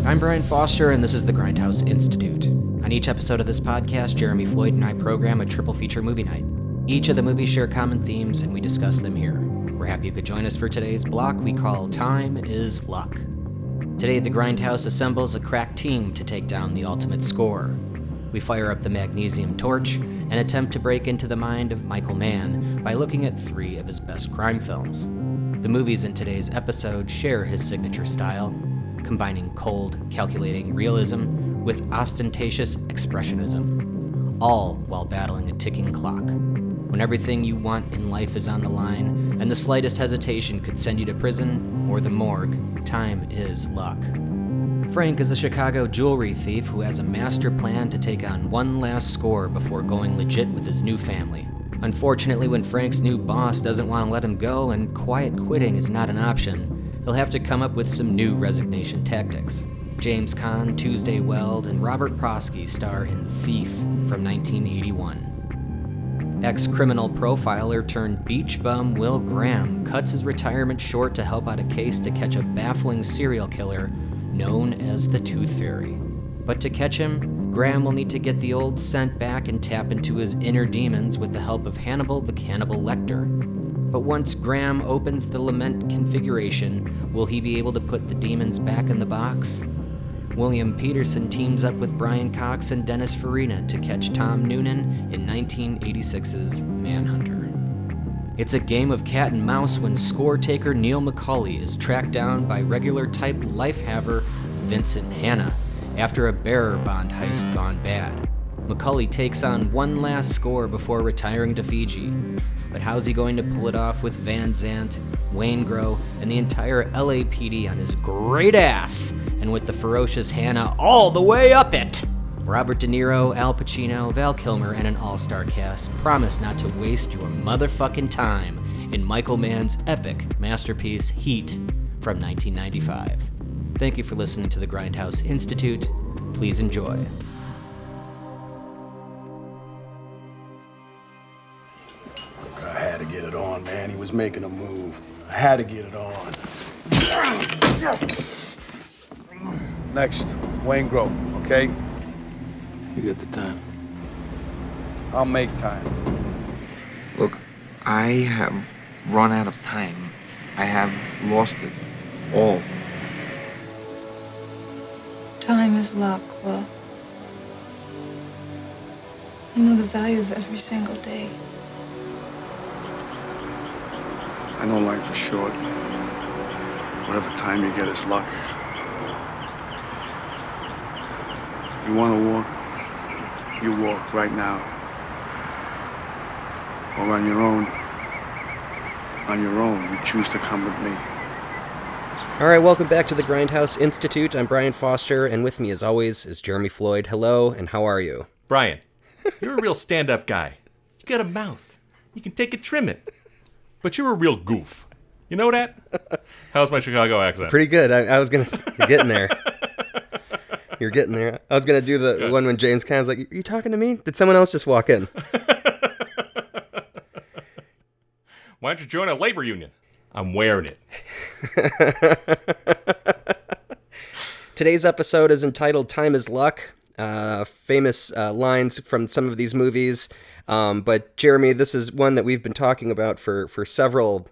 I'm Brian Foster, and this is the Grindhouse Institute. On each episode of this podcast, Jeremy Floyd and I program a triple feature movie night. Each of the movies share common themes, and we discuss them here. We're happy you could join us for today's block we call Time is Luck. Today, the Grindhouse assembles a crack team to take down the ultimate score. We fire up the magnesium torch and attempt to break into the mind of Michael Mann by looking at 3 of his best crime films. The movies in today's episode share his signature style, combining cold, calculating realism with ostentatious expressionism, all while battling a ticking clock. When everything you want in life is on the line, and the slightest hesitation could send you to prison or the morgue, time is luck. Frank is a Chicago jewelry thief who has a master plan to take on one last score before going legit with his new family. Unfortunately, when Frank's new boss doesn't want to let him go and quiet quitting is not an option, he'll have to come up with some new resignation tactics. James Caan, Tuesday Weld, and Robert Prosky star in Thief from 1981. Ex-criminal profiler turned beach bum Will Graham cuts his retirement short to help out a case to catch a baffling serial killer known as the Tooth Fairy. But to catch him, Graham will need to get the old scent back and tap into his inner demons with the help of Hannibal the Cannibal Lecter. But once Graham opens the lament configuration, will he be able to put the demons back in the box? William Peterson teams up with Brian Cox and Dennis Farina to catch Tom Noonan in 1986's Manhunter. It's a game of cat and mouse when score taker Neil McCauley is tracked down by regular type life haver Vincent Hanna after a bearer bond heist gone bad. McCauley takes on one last score before retiring to Fiji. But how's he going to pull it off with Van Zandt, Waingro, and the entire LAPD on his great ass, and with the ferocious Hanna all the way up it? Robert De Niro, Al Pacino, Val Kilmer, and an all-star cast promise not to waste your motherfucking time in Michael Mann's epic masterpiece, Heat, from 1995. Thank you for listening to the Grindhouse Institute. Please enjoy. I had to get it on, man. He was making a move. I had to get it on. Next, Waingro, okay? You got the time. I'll make time. Look, I have run out of time. I have lost it all. Time is luck, Will. I know the value of every single day. I know life is short. Whatever time you get is luck. You want to walk? You walk right now. Or on your own. On your own, you choose to come with me. All right, welcome back to the Grindhouse Institute. I'm Brian Foster, and with me, as always, is Jeremy Floyd. Hello, and how are you? Brian, you're a real stand-up guy. You got a mouth. You can take it, trim it. But you're a real goof. You know that? How's my Chicago accent? Pretty good. I was going to... You're getting there. You're getting there. I was going to do the one when James Caan's like, you talking to me? Did someone else just walk in? Why don't you join a labor union? I'm wearing it. Today's episode is entitled Time is Luck. Famous lines from some of these movies. But Jeremy, this is one that we've been talking about for several,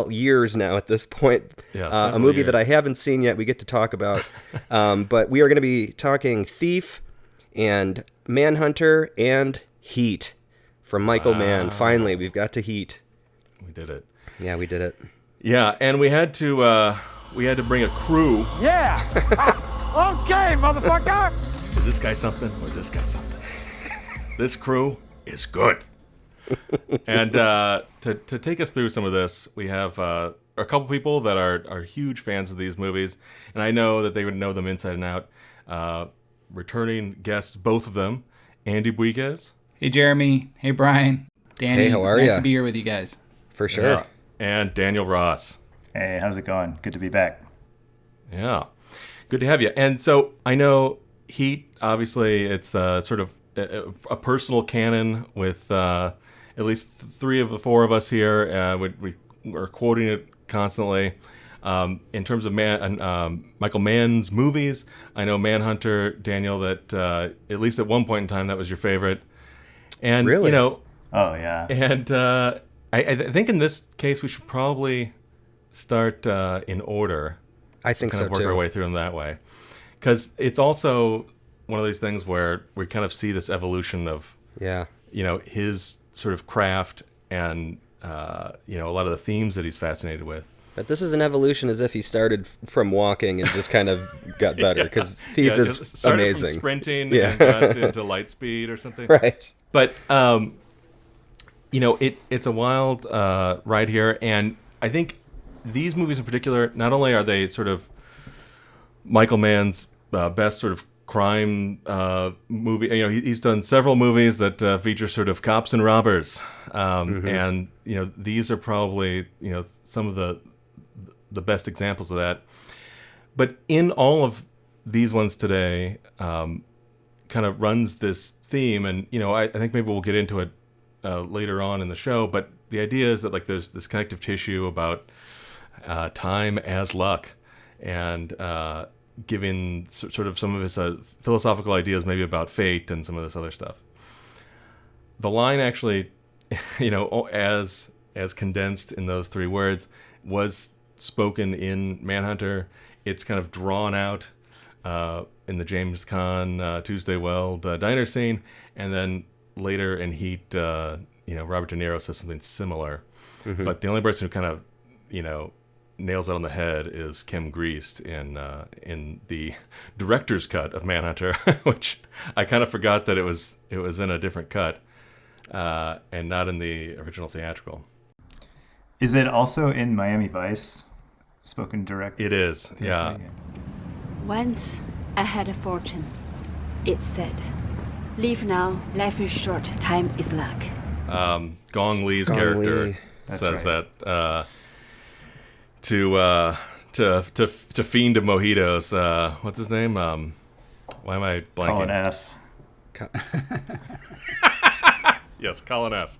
years now at this point. Yeah, a movie years. that I haven't seen yet we get to talk about. But we are going to be talking Thief and Manhunter and Heat from Michael Mann. Finally, we've got to Heat. We did it. Yeah, we did it. Yeah, and we had to bring a crew. Yeah! Okay, motherfucker! Is this guy something? Or is this guy something? This crew is good. And to take us through some of this, we have a couple people that are huge fans of these movies, and I know that they would know them inside and out. Returning guests, both of them, Andy Buigues. Hey, Jeremy. Hey, Brian. Danny. Hey, how are ya? Nice to be here with you guys. For sure. Yeah. And Daniel Ross. Hey, how's it going? Good to be back. Yeah. Good to have you. And so I know Heat, obviously, it's sort of a personal canon with at least 3 of the 4 of us here. We are quoting it constantly. In terms of Michael Mann's movies, I know Manhunter, Daniel, that at least at one point in time that was your favorite. And Really? Oh, yeah. And I think in this case we should probably start in order. I think kind so of work too. our way through them that way, because it's also one of these things where we kind of see this evolution of his sort of craft and a lot of the themes that he's fascinated with. But this is an evolution as if he started from walking and just kind of got better, because Thief is started amazing. From sprinting and got into light speed or something. Right. But it's a wild ride here, and I think these movies in particular, not only are they sort of Michael Mann's best sort of crime movie. He's done several movies that feature sort of cops and robbers, and these are probably some of the best examples of that. But in all of these ones today, kind of runs this theme, and I think maybe we'll get into it later on in the show. But the idea is that there's this connective tissue about time as luck, and giving sort of some of his philosophical ideas maybe about fate and some of this other stuff. The line actually, as condensed in those 3 words, was spoken in Manhunter. It's kind of drawn out in the James Caan Tuesday Weld diner scene, and then later in Heat, Robert De Niro says something similar. Mm-hmm. But the only person who kind of, nails it on the head is Kim Greist in the director's cut of Manhunter, which I kind of forgot that it was in a different cut and not in the original theatrical. Is it also in Miami Vice, spoken direct? It is, yeah. Once I had a fortune. It said, "Live now, life is short, time is luck." Gong Lee's character says that. To fiend of mojitos. What's his name? Why am I blanking? Colin F. Yes, Colin F.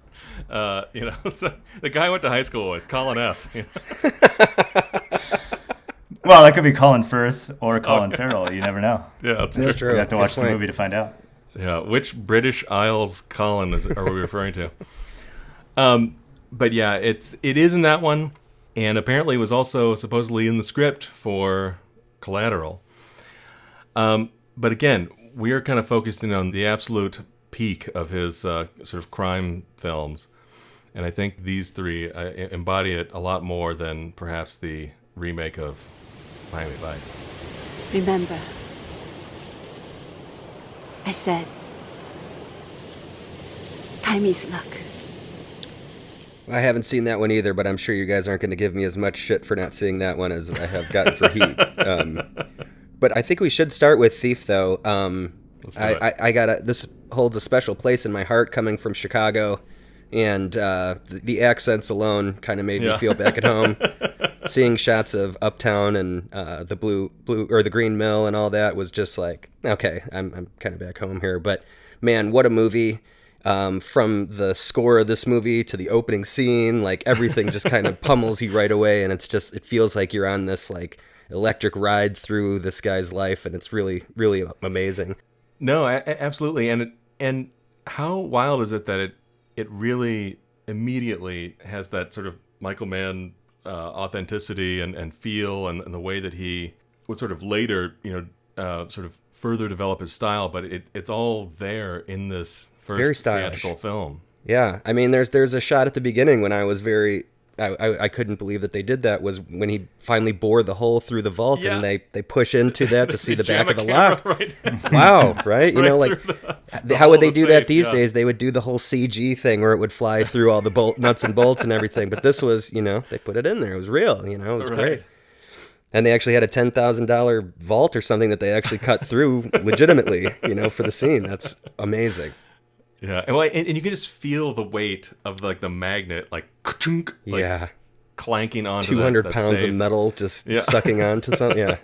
The guy I went to high school with, Colin F. Well, that could be Colin Firth or Colin Farrell. You never know. Yeah, that's true. You have to watch the movie to find out. Yeah, which British Isles Colin are we referring to? But yeah, it is in that one. And apparently was also supposedly in the script for Collateral. But again, we are kind of focusing on the absolute peak of his sort of crime films. And I think these 3 embody it a lot more than perhaps the remake of Miami Vice. Remember, I said, time is luck. I haven't seen that one either, but I'm sure you guys aren't going to give me as much shit for not seeing that one as I have gotten for Heat. But I think we should start with Thief, though. Let's do it. This holds a special place in my heart, coming from Chicago, and the accents alone kind of made me feel back at home. Seeing shots of Uptown and the blue or the Green Mill and all that was just like, okay, I'm kind of back home here. But man, what a movie! From the score of this movie to the opening scene, everything just kind of pummels you right away, and it feels like you're on this electric ride through this guy's life, and it's really, really amazing. No, absolutely, and how wild is it that it really immediately has that sort of Michael Mann authenticity and feel, and the way that he would sort of later, sort of further develop his style, but it's all there in this first theatrical film. Yeah, I mean, there's a shot at the beginning when I was I couldn't believe that they did that, was when he finally bored the hole through the vault, and they push into that to see the back of the lock. Right. Wow, right? How would they do that these yeah. days? They would do the whole CG thing where it would fly through all the nuts and bolts and everything. But this was, they put it in there. It was real, it was great. And they actually had a $10,000 vault or something that they actually cut through legitimately, for the scene. That's amazing. Yeah, and you can just feel the weight of the magnet, ka-chunk, clanking onto 200 that pounds safe. of metal just sucking onto something. Yeah,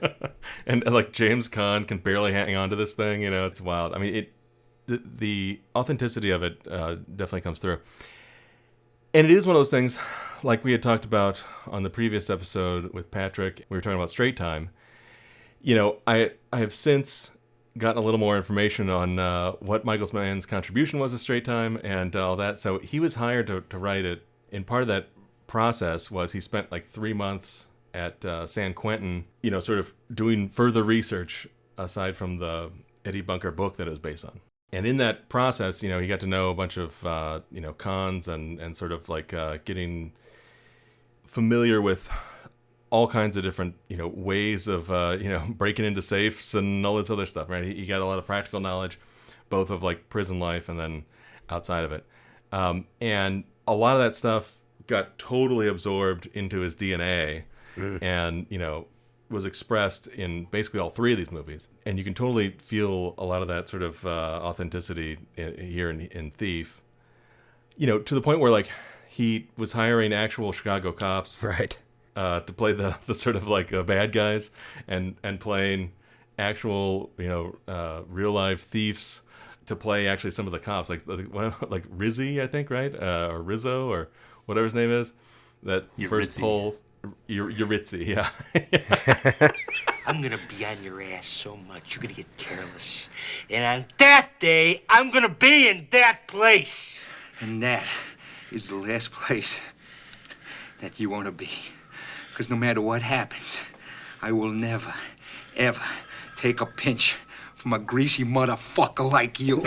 and James Caan can barely hang on to this thing. It's wild. I mean, the authenticity of it definitely comes through, and it is one of those things like we had talked about on the previous episode with Patrick, we were talking about straight time. I have since gotten a little more information on what Michael Mann's contribution was to straight time and all that. So he was hired to write it. And part of that process was he spent like 3 months at San Quentin, sort of doing further research aside from the Eddie Bunker book that it was based on. And in that process, he got to know a bunch of, cons and sort of like getting familiar with all kinds of different, ways of, breaking into safes and all this other stuff, right? He got a lot of practical knowledge, both of like prison life and then outside of it. And a lot of that stuff got totally absorbed into his DNA and, was expressed in basically all 3 of these movies. And you can totally feel a lot of that sort of authenticity here in Thief, to the point where like he was hiring actual Chicago cops, right, to play the sort of like bad guys and playing actual, real life thieves to play actually some of the cops, like Rizzy, I think, right? Or Rizzo or whatever his name is. That first poll. Yuritsi, yeah. I'm gonna be on your ass so much you're gonna get careless. And on that day, I'm gonna be in that place. And that is the last place that you want to be. Because no matter what happens, I will never, ever take a pinch from a greasy motherfucker like you.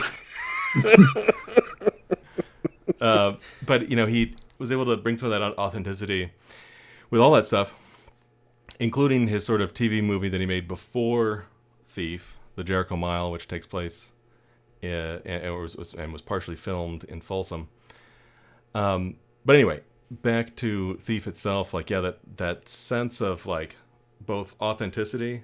But, he was able to bring some of that authenticity with all that stuff, including his sort of TV movie that he made before Thief, The Jericho Mile, which takes place and was partially filmed in Folsom. But anyway, back to Thief itself, like, yeah, that sense of like both authenticity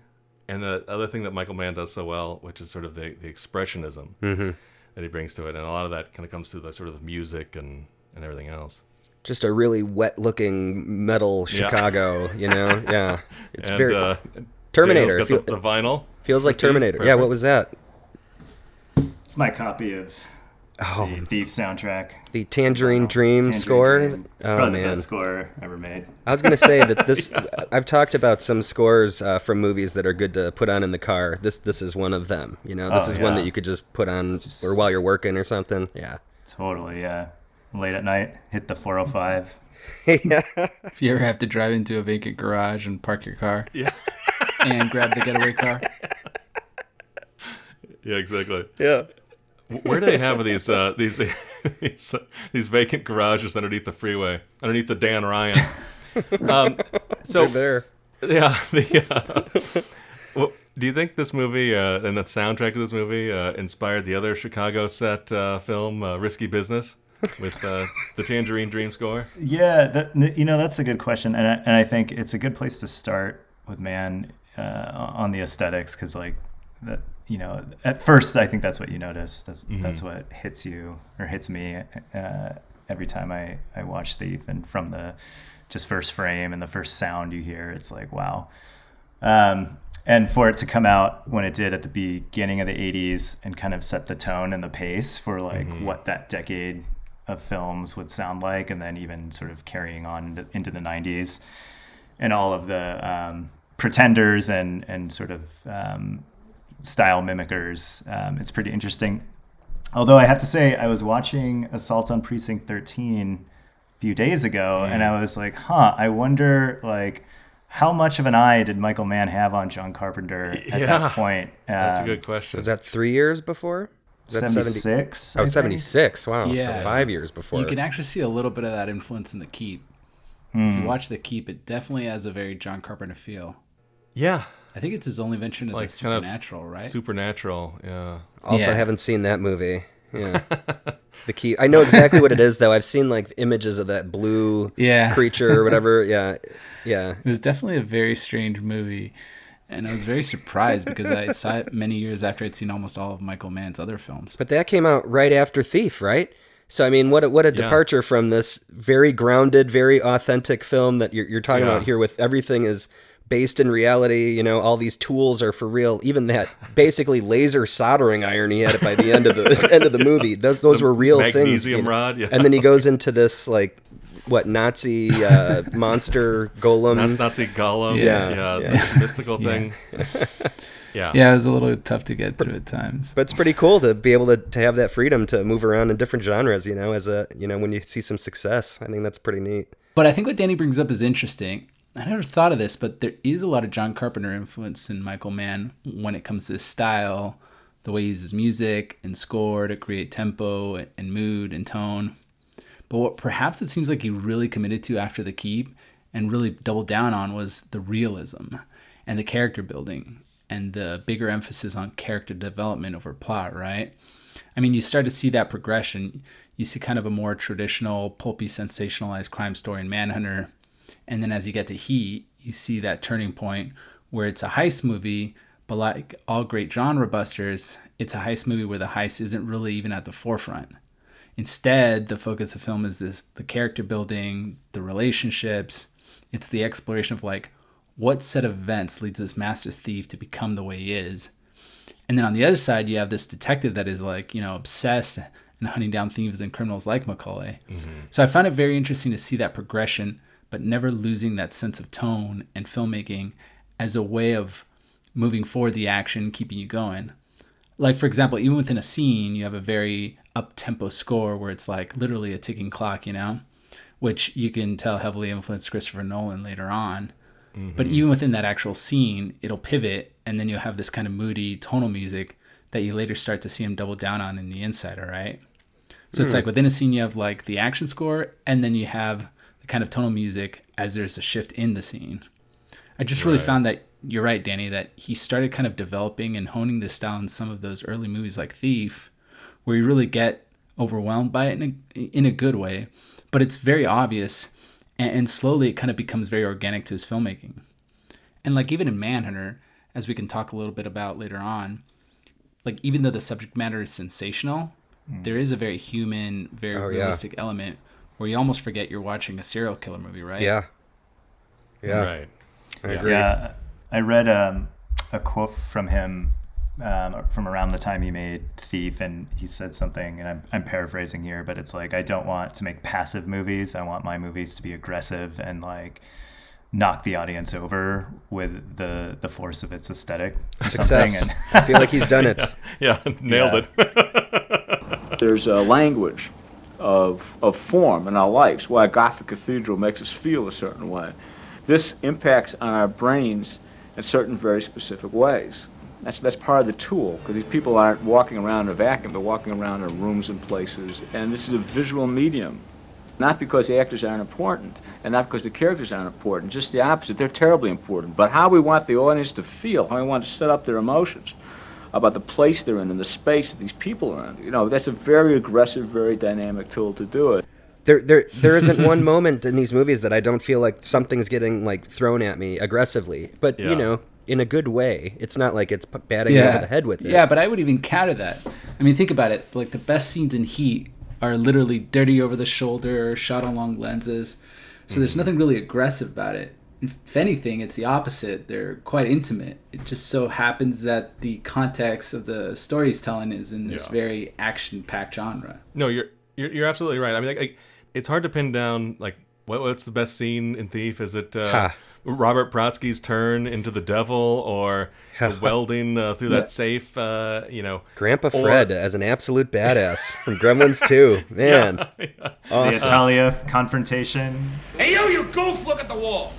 and the other thing that Michael Mann does so well, which is sort of the expressionism that he brings to it. And a lot of that kind of comes through the sort of the music and everything else. Just a really wet-looking metal Chicago, Yeah, it's very Terminator. Got the vinyl feels like Terminator. Yeah, what was that? It's my copy of the Thief soundtrack. The Tangerine Dream score. Dream. Probably the best score ever made. I was going to say that this. I've talked about some scores from movies that are good to put on in the car. This is one of them. This is one that you could just put on or while you're working or something. Yeah. Totally. Yeah. Late at night, hit the 405. Yeah. If you ever have to drive into a vacant garage and park your car, and grab the getaway car. Yeah, exactly. Yeah. Where do they have these vacant garages underneath the freeway, underneath the Dan Ryan? So they're there. Yeah. Well, do you think this movie and the soundtrack to this movie inspired the other Chicago set film, Risky Business? With the Tangerine Dream score? Yeah, that's a good question, and I think it's a good place to start with Mann on the aesthetics, because like that, at first I think that's what you notice. That's what hits you or hits me every time I watch Thief, and from the just first frame and the first sound you hear, it's like wow. And for it to come out when it did at the beginning of the 80s and kind of set the tone and the pace for like what that decade of films would sound like, and then even sort of carrying on into the 90s and all of the pretenders and sort of style mimickers. It's pretty interesting. Although I have to say, I was watching Assault on Precinct 13 a few days ago, and I was like, I wonder like how much of an eye did Michael Mann have on John Carpenter at that point? That's a good question. Was that 3 years before? 76. Oh, 76. Wow. Yeah. So 5 years before. You can actually see a little bit of that influence in The Keep. If you watch The Keep, it definitely has a very John Carpenter feel. Yeah. I think it's his only venture into like the supernatural, right? Supernatural, yeah. Also, haven't seen that movie. Yeah. The Keep. I know exactly what it is, though. I've seen like images of that blue creature or whatever. Yeah. Yeah. It was definitely a very strange movie. And I was very surprised because I saw it many years after I'd seen almost all of Michael Mann's other films. But that came out right after Thief, right? So, I mean, what a departure from this very grounded, very authentic film that you're talking about here, with everything is based in reality. All these tools are for real. Even that basically laser soldering iron he had by the end of the movie. Those were real magnesium things. Rod, yeah. And then he goes into this like Nazi monster golem. Nazi golem. Yeah. The mystical thing. Yeah. Yeah, it was a little tough to get through at times. But it's pretty cool to be able to have that freedom to move around in different genres, when you see some success. I think that's pretty neat. But I think what Danny brings up is interesting. I never thought of this, but there is a lot of John Carpenter influence in Michael Mann when it comes to his style, the way he uses music and score to create tempo and mood and tone. But what perhaps it seems like he really committed to after The Keep and really doubled down on was the realism and the character building and the bigger emphasis on character development over plot, right? I mean, you start to see that progression. You see kind of a more traditional, pulpy, sensationalized crime story in Manhunter. And then as you get to Heat, you see that turning point where it's a heist movie, but like all great genre busters, it's a heist movie where the heist isn't really even at the forefront. Instead, the focus of the film is the character building, the relationships. It's the exploration of like, what set of events leads this master thief to become the way he is? And then on the other side, you have this detective that is like, obsessed and hunting down thieves and criminals like Macaulay. Mm-hmm. So I found it very interesting to see that progression, but never losing that sense of tone and filmmaking as a way of moving forward the action, keeping you going. Like, for example, even within a scene, you have a very up-tempo score where it's like literally a ticking clock, which you can tell heavily influenced Christopher Nolan later on. Mm-hmm. But even within that actual scene, it'll pivot, and then you'll have this kind of moody tonal music that you later start to see him double down on in The Insider, right? So it's like within a scene, you have like the action score, and then you have the kind of tonal music as there's a shift in the scene. I just really found that, you're right, Danny, that he started kind of developing and honing this style in some of those early movies like Thief, where you really get overwhelmed by it in a good way, but it's very obvious, and slowly it kind of becomes very organic to his filmmaking. And like even in Manhunter, as we can talk a little bit about later on, like even though the subject matter is sensational, there is a very human, very realistic element where you almost forget you're watching a serial killer movie, right? Yeah. Right. I agree. Yeah. I read a quote from him from around the time he made Thief, and he said something, and I'm paraphrasing here, but it's like, I don't want to make passive movies. I want my movies to be aggressive and like knock the audience over with the force of its aesthetic. Success. And I feel like he's done it. Yeah, nailed it. There's a language of form in our lives. Why a Gothic cathedral makes us feel a certain way. This impacts on our brains in certain very specific ways. That's part of the tool, because these people aren't walking around in a vacuum, they're walking around in rooms and places, and this is a visual medium. Not because the actors aren't important, and not because the characters aren't important, just the opposite, they're terribly important. But how we want the audience to feel, how we want to set up their emotions about the place they're in and the space that these people are in, that's a very aggressive, very dynamic tool to do it. There isn't one moment in these movies that I don't feel like something's getting like thrown at me aggressively, but in a good way. It's not like it's batting me over the head with it. Yeah, but I would even counter that. I mean, think about it. Like the best scenes in Heat are literally dirty over the shoulder, shot on long lenses. So there's nothing really aggressive about it. If anything, it's the opposite. They're quite intimate. It just so happens that the context of the story he's telling is in this very action-packed genre. No, you're absolutely right. I mean, like it's hard to pin down like what's the best scene in Thief. Is it Robert Brodsky's turn into the devil, or the welding through that safe? Grandpa Fred as an absolute badass from Gremlins 2. Man, awesome. The Italia confrontation. Hey, you goof! Look at the wall.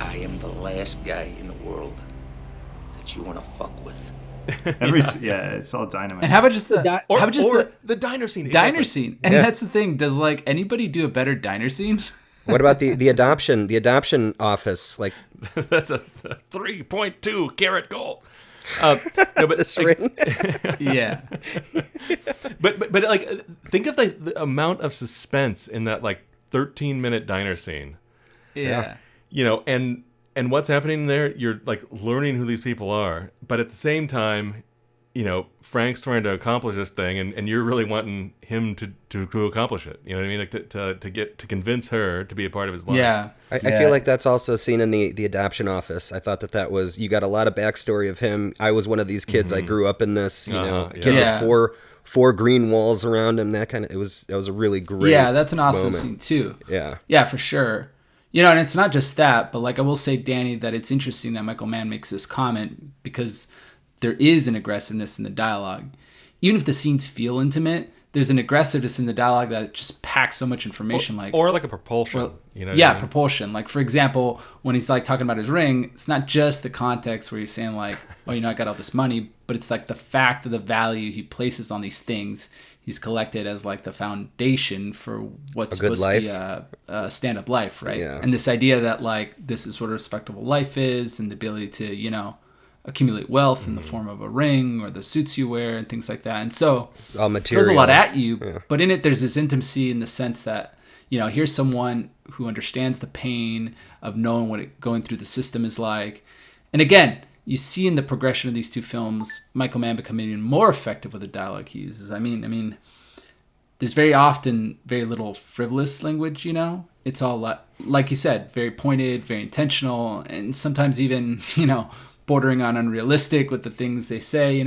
I am the last guy in the world that you want to fuck with. It's all dynamite. And how about just the the diner scene? Diner scene. And that's the thing. Does like anybody do a better diner scene? What about the adoption office? Like that's a 3.2 carat gold. No, but this ring. Yeah. But like think of the amount of suspense in that like 13-minute diner scene. Yeah. And what's happening there, you're like learning who these people are, but at the same time, Frank's trying to accomplish this thing, and you're really wanting him to accomplish it. You know what I mean? Like to convince her to be a part of his life. Yeah. I feel like that's also seen in the adoption office. I thought that was, you got a lot of backstory of him. I was one of these kids. I grew up in this, kid with 4 green walls around him. That was a really great. Yeah, that's an awesome moment. scene too. Yeah, for sure. And it's not just that, but like I will say, Danny, that it's interesting that Michael Mann makes this comment because there is an aggressiveness in the dialogue. Even if the scenes feel intimate, there's an aggressiveness in the dialogue that just packs so much information. Or like a propulsion. Well, you know what I mean? Propulsion. Like, for example, when he's like talking about his ring, it's not just the context where he's saying like, oh, I got all this money, but it's like the fact of the value he places on these things he's collected as like the foundation for what's supposed to be a stand-up life, right? Yeah. And this idea that like this is what a respectable life is, and the ability to, accumulate wealth in the form of a ring or the suits you wear and things like that. And so it's all material. Throws a lot at you, Yeah. but in it there's this intimacy in the sense that, here's someone who understands the pain of knowing what going through the system is like. And again, you see in the progression of these two films, Michael Mann becoming even more effective with the dialogue he uses. I mean, there's very often very little frivolous language, It's all, like you said, very pointed, very intentional, and sometimes even, bordering on unrealistic with the things they say,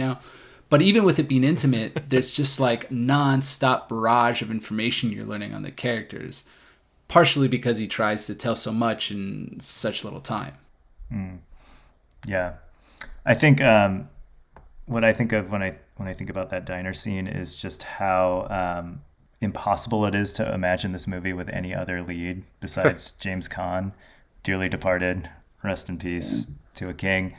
But even with it being intimate, there's just like non-stop barrage of information you're learning on the characters, partially because he tries to tell so much in such little time. Yeah. I think what I think of when I think about that diner scene is just how impossible it is to imagine this movie with any other lead besides James Caan, dearly departed, rest in peace to a king.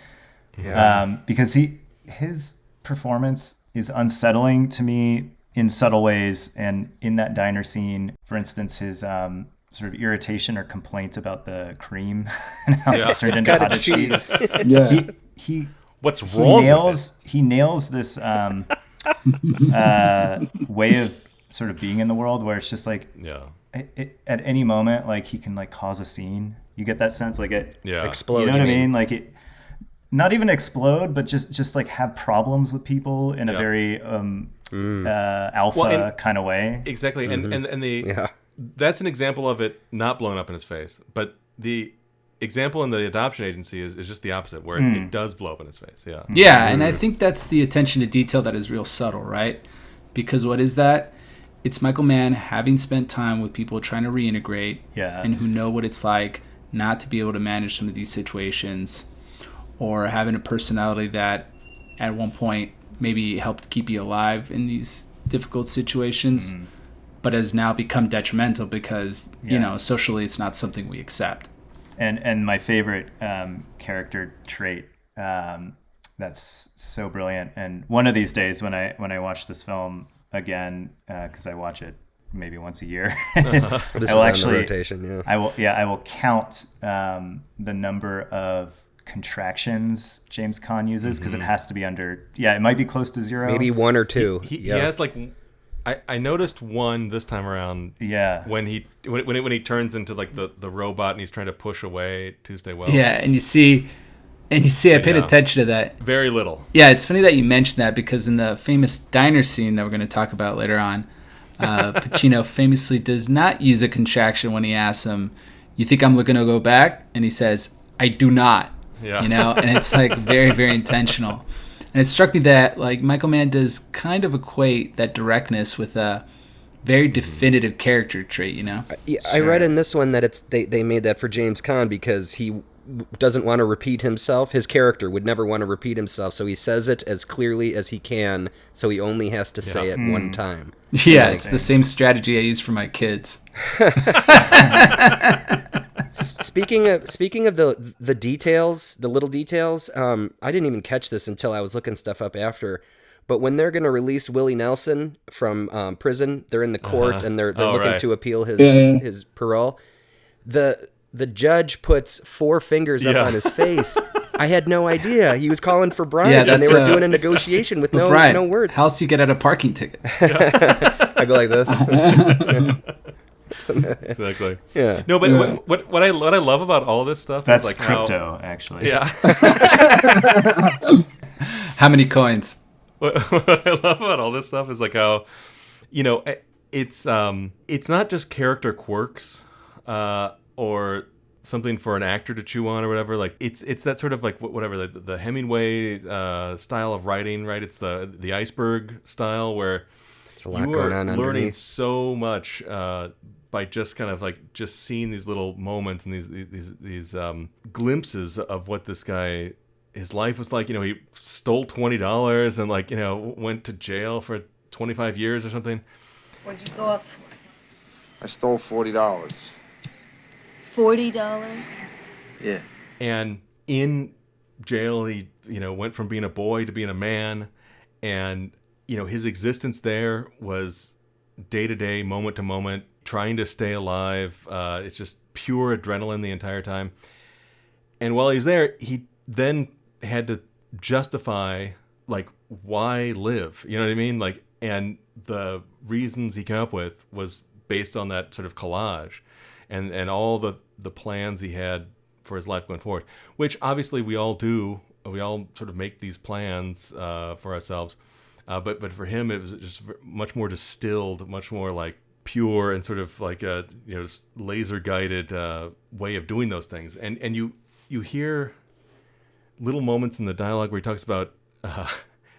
Yeah. Because his performance is unsettling to me in subtle ways, and in that diner scene, for instance, his sort of irritation or complaint about the cream and how it's turned into cottage cheese. He what's wrong? He nails this way of sort of being in the world where it's just like at any moment, like he can like cause a scene. You get that sense, like it explode. You know what I mean? Like it, not even explode, but just like have problems with people in a very alpha kind of way. Exactly, and that's an example of it not blowing up in his face. But the example in the adoption agency is just the opposite, where it does blow up in his face. Yeah, and I think that's the attention to detail that is real subtle, right? Because what is that? It's Michael Mann having spent time with people trying to reintegrate and who know what it's like not to be able to manage some of these situations, or having a personality that at one point maybe helped keep you alive in these difficult situations, but has now become detrimental because, socially it's not something we accept. And my favorite character trait that's so brilliant. And one of these days when I watch this film again, because I watch it maybe once a year, this is on the rotation. I will count the number of contractions James Caan uses, because it has to be under. It might be close to 0. Maybe 1 or 2. He has like. I noticed one this time around. When he turns into like the robot and he's trying to push away Tuesday Wells. Yeah, and you see I paid attention to that. Very little. Yeah, it's funny that you mentioned that, because in the famous diner scene that we're going to talk about later on, Pacino famously does not use a contraction when he asks him, "You think I'm looking to go back?" And he says, "I do not." Yeah. And it's like very, very intentional. And it struck me that like Michael Mann does kind of equate that directness with a very definitive character trait, I read in this one that they made that for James Caan because he doesn't want to repeat himself. His character would never want to repeat himself, so he says it as clearly as he can, so he only has to say it one time. Yeah, it's the same strategy I use for my kids. Speaking of the details, the little details, I didn't even catch this until I was looking stuff up after. But when they're going to release Willie Nelson from prison, they're in the court and they're looking to appeal his parole. The judge puts 4 fingers up on his face. I had no idea. He was calling for bribes, and they were doing a negotiation with no words. How else do you get out of parking tickets? I go like this. Exactly. Yeah. No, but what I love about all this stuff is like crypto, actually. Yeah. How many coins? What I love about all this stuff is like how, it's not just character quirks, or something for an actor to chew on or whatever. Like it's that sort of like whatever the Hemingway style of writing, right? It's the iceberg style where there's a lot going on learning underneath. so much by just kind of like just seeing these little moments and these glimpses of what this guy, his life was like. You know, he stole $20 and like, you know, went to jail for 25 years or something. What'd you go up for? I stole $40. $40? Yeah. And in jail, he, you know, went from being a boy to being a man. And, you know, his existence there was day to day, moment to moment, trying to stay alive. It's just pure adrenaline the entire time. And while he's there, he then had to justify, like, why live? You know what I mean? Like, and the reasons he came up with was based on that sort of collage and all the plans he had for his life going forward, which obviously we all do. We all sort of make these plans for ourselves. But for him, it was just much more distilled, much more like pure and sort of like a, you know, just laser guided way of doing those things. And you hear little moments in the dialogue where he talks about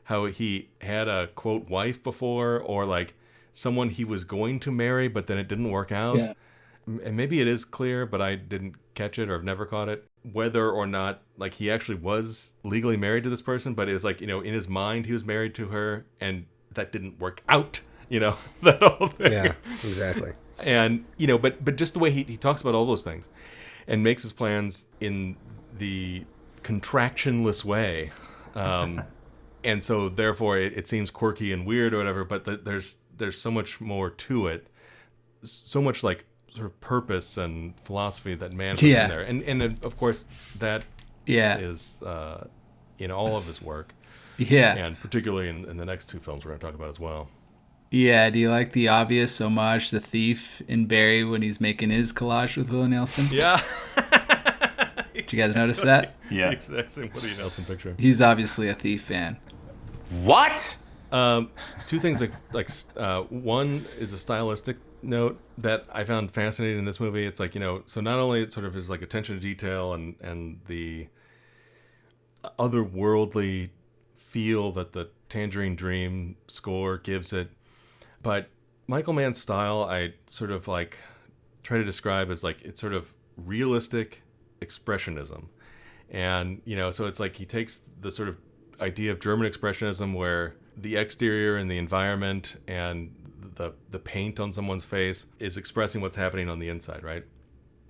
how he had a quote wife before, or like someone he was going to marry, but then it didn't work out. Yeah. And maybe it is clear, but I didn't catch it or I've never caught it, whether or not like he actually was legally married to this person, but it was like, you know, in his mind he was married to her and that didn't work out, you know, that whole thing. Yeah, exactly. And, you know, but just the way he talks about all those things and makes his plans in the contractionless way. And so therefore it seems quirky and weird or whatever, but there's so much more to it. So much like sort of purpose and philosophy that Mann puts in there. And of course that is in all of his work. Yeah. And particularly in the next two films we're going to talk about as well. Yeah, do you like the obvious homage to Thief in Barry when he's making his collage with Willie Nelson? Yeah. Did you guys notice that? Yeah. The exact same Willie Nelson picture. He's obviously a Thief fan. What? Two things like one is a stylistic note that I found fascinating in this movie. It's like, you know, so not only it sort of is like attention to detail and the otherworldly feel that the Tangerine Dream score gives it, but Michael Mann's style I sort of like try to describe as like it's sort of realistic expressionism. And, you know, so it's like he takes the sort of idea of German expressionism where the exterior and the environment and the paint on someone's face is expressing what's happening on the inside, right?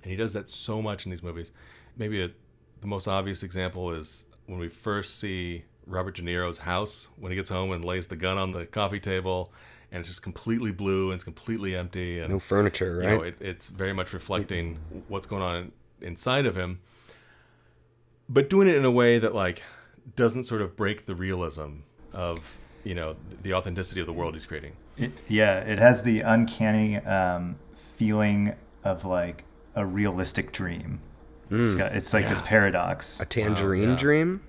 And he does that so much in these movies. Maybe the most obvious example is when we first see Robert De Niro's house when he gets home and lays the gun on the coffee table, and it's just completely blue and it's completely empty. And, no furniture, right? You know, it's very much reflecting what's going on inside of him, but doing it in a way that like doesn't sort of break the realism of, you know, the authenticity of the world he's creating. It has the uncanny feeling of like a realistic dream. It's like this paradox. A tangerine dream?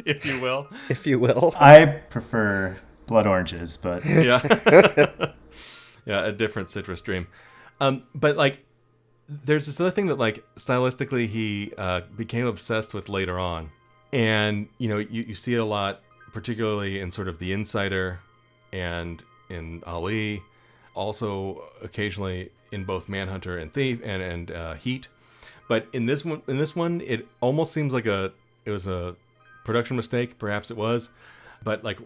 If you will. If you will. I prefer blood oranges, but... Yeah. Yeah, a different citrus dream. But like, there's this other thing that like stylistically he became obsessed with later on. And, you know, you see it a lot, particularly in sort of The Insider and in Ali, also occasionally in both Manhunter and Thief and Heat. But in this one, it almost seems like it was a production mistake. Perhaps it was. But like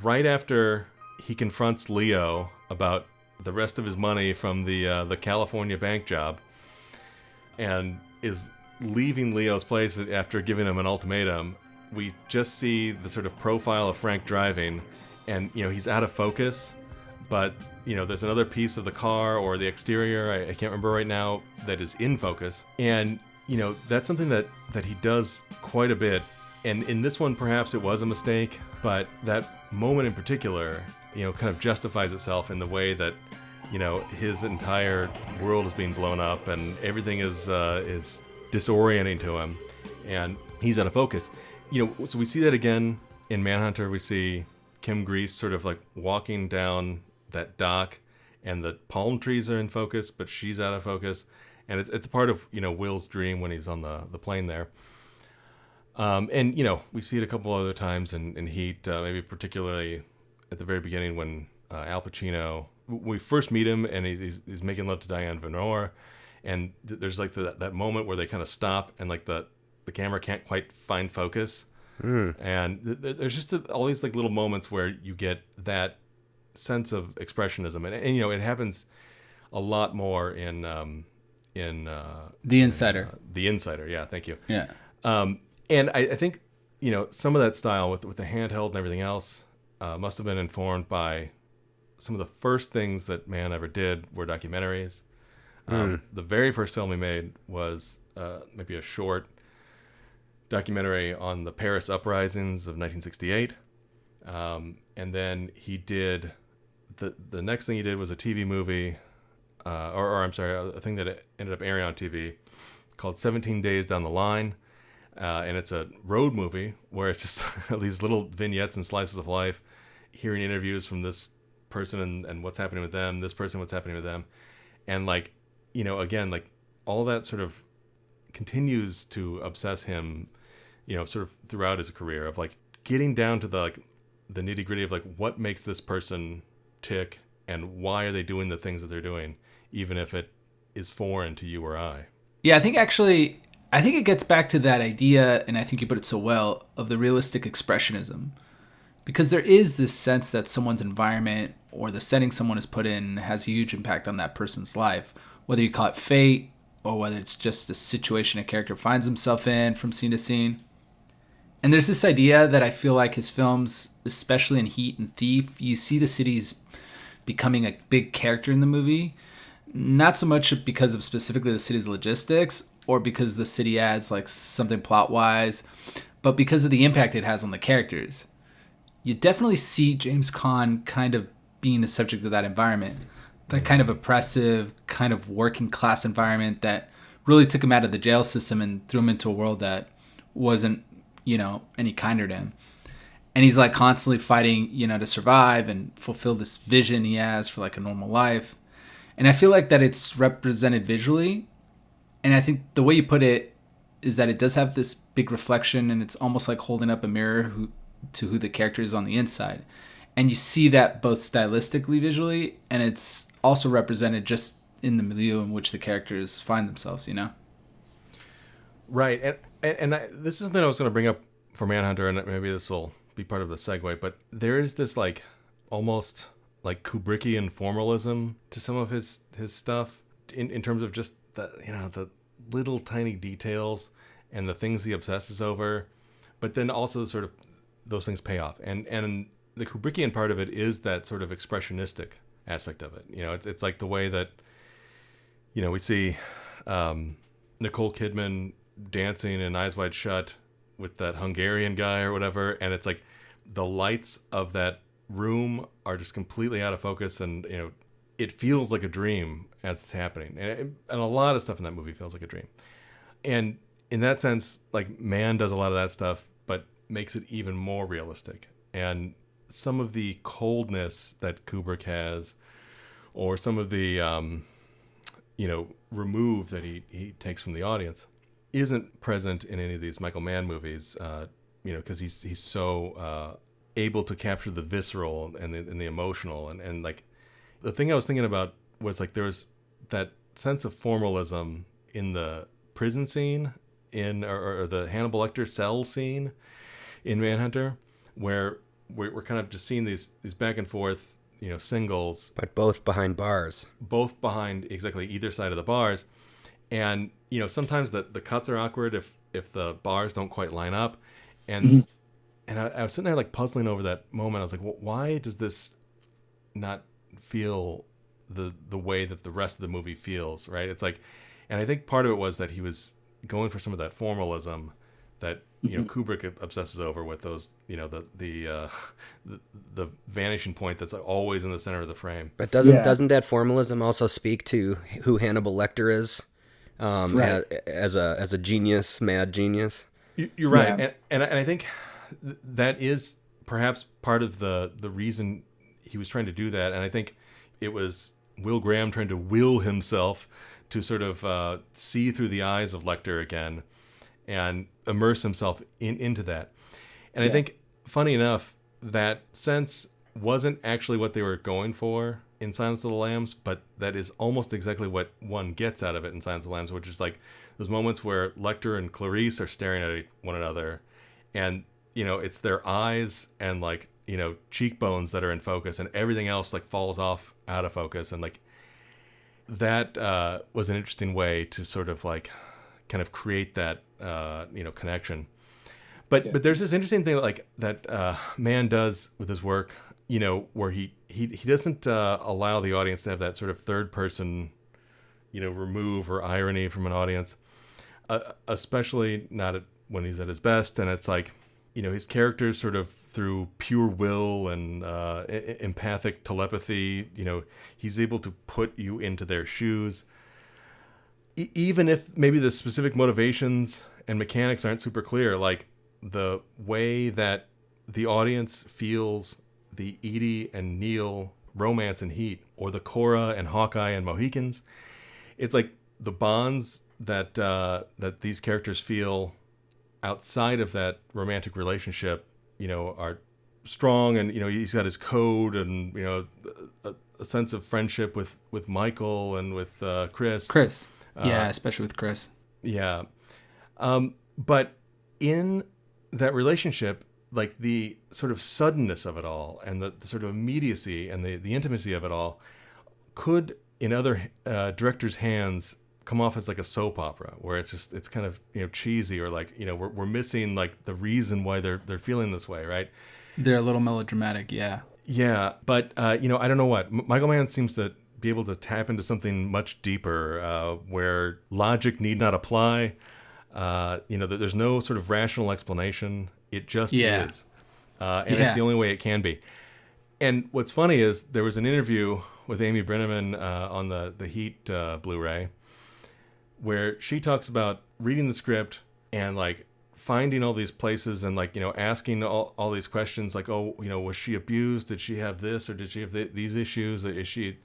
right after he confronts Leo about the rest of his money from the California bank job and is leaving Leo's place after giving him an ultimatum, we just see the sort of profile of Frank driving, and, you know, he's out of focus, but, you know, there's another piece of the car or the exterior, I can't remember right now, that is in focus. And, you know, that's something that he does quite a bit. And in this one, perhaps it was a mistake, but that moment in particular, you know, kind of justifies itself in the way that, you know, his entire world is being blown up and everything is disorienting to him, and he's out of focus. You know, so we see that again in Manhunter. We see Kim Grease sort of like walking down that dock, and the palm trees are in focus, but she's out of focus. And it's a part of, Will's dream when he's on the plane there. And, we see it a couple other times in Heat, maybe particularly at the very beginning when Al Pacino, we first meet him and he's making love to Diane Venore. And there's like that moment where they kind of stop and like the camera can't quite find focus. And there's just all these like little moments where you get that sense of expressionism. And it happens a lot more in The Insider. The Insider, yeah, thank you. Yeah. And I think, some of that style with the handheld and everything else must have been informed by some of the first things that Mann ever did were documentaries. The very first film he made was maybe a short documentary on the Paris uprisings of 1968. And then he did, the next thing he did was a TV movie, or I'm sorry, a thing that ended up airing on TV called 17 Days Down the Line. And it's a road movie where it's just these little vignettes and slices of life, hearing interviews from this person and what's happening with them, this person, what's happening with them. And like, again, like all that sort of continues to obsess him, sort of throughout his career of like getting down to the nitty gritty of like what makes this person tick and why are they doing the things that they're doing, even if it is foreign to you or I. Yeah, I think it gets back to that idea, and I think you put it so well, of the realistic expressionism. Because there is this sense that someone's environment or the setting someone is put in has a huge impact on that person's life. Whether you call it fate or whether it's just a situation a character finds himself in from scene to scene. And there's this idea that I feel like his films, especially in Heat and Thief, you see the cities becoming a big character in the movie. Not so much because of specifically the city's logistics or because the city adds like something plot-wise, but because of the impact it has on the characters. You definitely see James Caan kind of being the subject of that environment, that kind of oppressive, kind of working class environment that really took him out of the jail system and threw him into a world that wasn't, any kinder to him. And he's like constantly fighting, to survive and fulfill this vision he has for like a normal life. And I feel like that it's represented visually. And I think the way you put it is that it does have this big reflection and it's almost like holding up a mirror to who the character is on the inside. And you see that both stylistically, visually, and it's also represented just in the milieu in which the characters find themselves, Right. And this is something I was going to bring up for Manhunter, and maybe this will be part of the segue, but there is this like almost like Kubrickian formalism to some of his stuff in terms of just the little tiny details and the things he obsesses over, but then also sort of those things pay off. And the Kubrickian part of it is that sort of expressionistic aspect of it. It's like the way that, we see Nicole Kidman dancing in Eyes Wide Shut with that Hungarian guy or whatever, and it's like the lights of that room are just completely out of focus, and it feels like a dream as it's happening, and a lot of stuff in that movie feels like a dream. And in that sense, like Mann does a lot of that stuff, but makes it even more realistic. And some of the coldness that Kubrick has, or some of the remove that he takes from the audience, isn't present in any of these Michael Mann movies, because he's so able to capture the visceral and the emotional, and like the thing I was thinking about was like there was that sense of formalism in the prison scene or the Hannibal Lecter cell scene in Manhunter, where we're kind of just seeing these back and forth, singles, but both behind bars, both behind exactly either side of the bars. And sometimes the cuts are awkward if the bars don't quite line up, and I was sitting there like puzzling over that moment. I was like, well, why does this not feel the way that the rest of the movie feels, right? It's like, and I think part of it was that he was going for some of that formalism that Kubrick obsesses over with those, the vanishing point that's always in the center of the frame. But doesn't that formalism also speak to who Hannibal Lecter is? Right. as a genius, mad genius. You're right, yeah. and I think that is perhaps part of the reason he was trying to do that. And I think it was Will Graham trying to will himself to sort of see through the eyes of Lecter again and immerse himself into that. And I think, funny enough, that sense wasn't actually what they were going for in Silence of the Lambs, but that is almost exactly what one gets out of it in Silence of the Lambs, which is like those moments where Lecter and Clarice are staring at one another, and, you know, it's their eyes and, like, you know, cheekbones that are in focus, and everything else, like, falls off out of focus. And, like, that was an interesting way to sort of, like, kind of create that, you know, connection. But there's this interesting thing, like, that Mann does with his work, you know, where he doesn't allow the audience to have that sort of third person, you know, remove or irony from an audience, especially not when he's at his best. And it's like, you know, his characters sort of through pure will and empathic telepathy, you know, he's able to put you into their shoes. Even if maybe the specific motivations and mechanics aren't super clear, like the way that the audience feels the Edie and Neil romance and heat, or the Cora and Hawkeye and Mohicans, it's like the bonds that that these characters feel outside of that romantic relationship, you know, are strong. And, you know, he's got his code and, you know, a sense of friendship with Michael and with Chris. Yeah, especially with Chris. Yeah. But in that relationship, like the sort of suddenness of it all and the sort of immediacy and the intimacy of it all could, in other directors' hands, come off as like a soap opera where it's kind of, you know, cheesy, or like, you know, we're missing like the reason why they're feeling this way, right? They're a little melodramatic, yeah. Yeah, but you know, I don't know what Michael Mann seems to be able to tap into something much deeper, where logic need not apply. You know, there's no sort of rational explanation. It just is, and it's the only way it can be. And what's funny is there was an interview with Amy Brenneman on the Heat Blu-ray, where she talks about reading the script and like finding all these places and, like, you know, asking all these questions, like, oh, you know, was she abused? Did she have this, or did she have these issues? Is she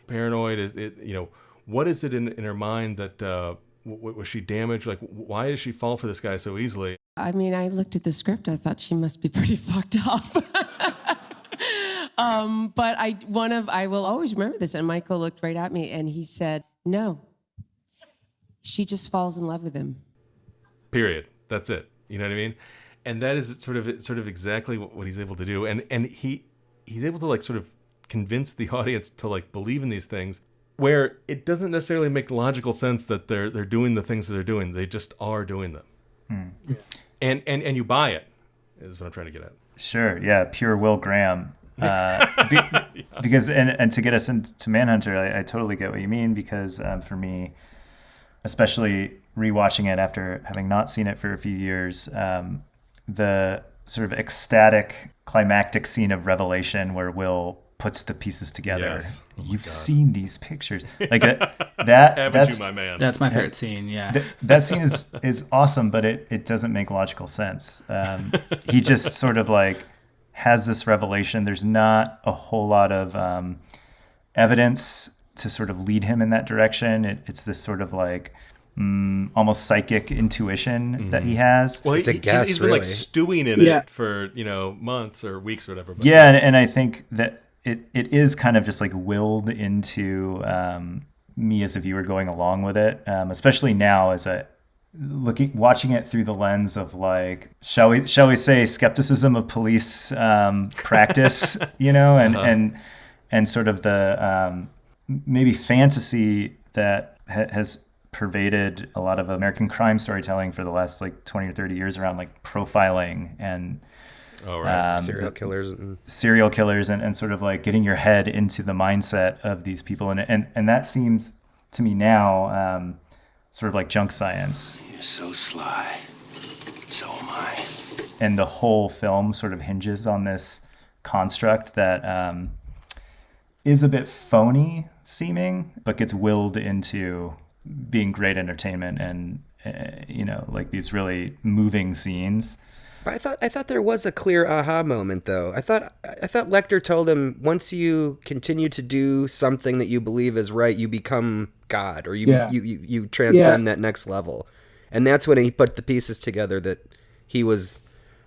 paranoid? Is it, you know, what is it in her mind that was she damaged? Like, why did she fall for this guy so easily? I mean, I looked at the script. I thought she must be pretty fucked up. But I will always remember this. And Michael looked right at me and he said, "No, she just falls in love with him. Period. That's it." You know what I mean? And that is sort of exactly what he's able to do. And he's able to, like, sort of convince the audience to, like, believe in these things, where it doesn't necessarily make logical sense that they're doing the things that they're doing. They just are doing them. Yeah. And you buy it, is what I'm trying to get at. Sure. Yeah. Pure Will Graham. Because and to get us into Manhunter, I totally get what you mean, because for me, especially rewatching it after having not seen it for a few years, the sort of ecstatic climactic scene of revelation where Will puts the pieces together. Yes. Oh, you've seen these pictures, like that's you, my man. That's my favorite scene. Yeah, that scene is awesome, but it doesn't make logical sense. He just sort of like has this revelation. There's not a whole lot of evidence to sort of lead him in that direction. It's this sort of like almost psychic intuition that he has. Well, it's a guess, he's been really. Like stewing in it for, you know, months or weeks or whatever. But yeah, and I think that it is kind of just like willed into me as a viewer going along with it, especially now as watching it through the lens of, like, shall we say, skepticism of police practice, you know, and sort of the maybe fantasy that has pervaded a lot of American crime storytelling for the last, like, 20 or 30 years around, like, profiling and serial killers and sort of like getting your head into the mindset of these people. And that seems to me now sort of like junk science. You're so sly. So am I. And the whole film sort of hinges on this construct that is a bit phony seeming, but gets willed into being great entertainment and, you know, like these really moving scenes. I thought there was a clear aha moment, though. I thought Lecter told him, once you continue to do something that you believe is right, you become God, or you transcend that next level. And that's when he put the pieces together that he was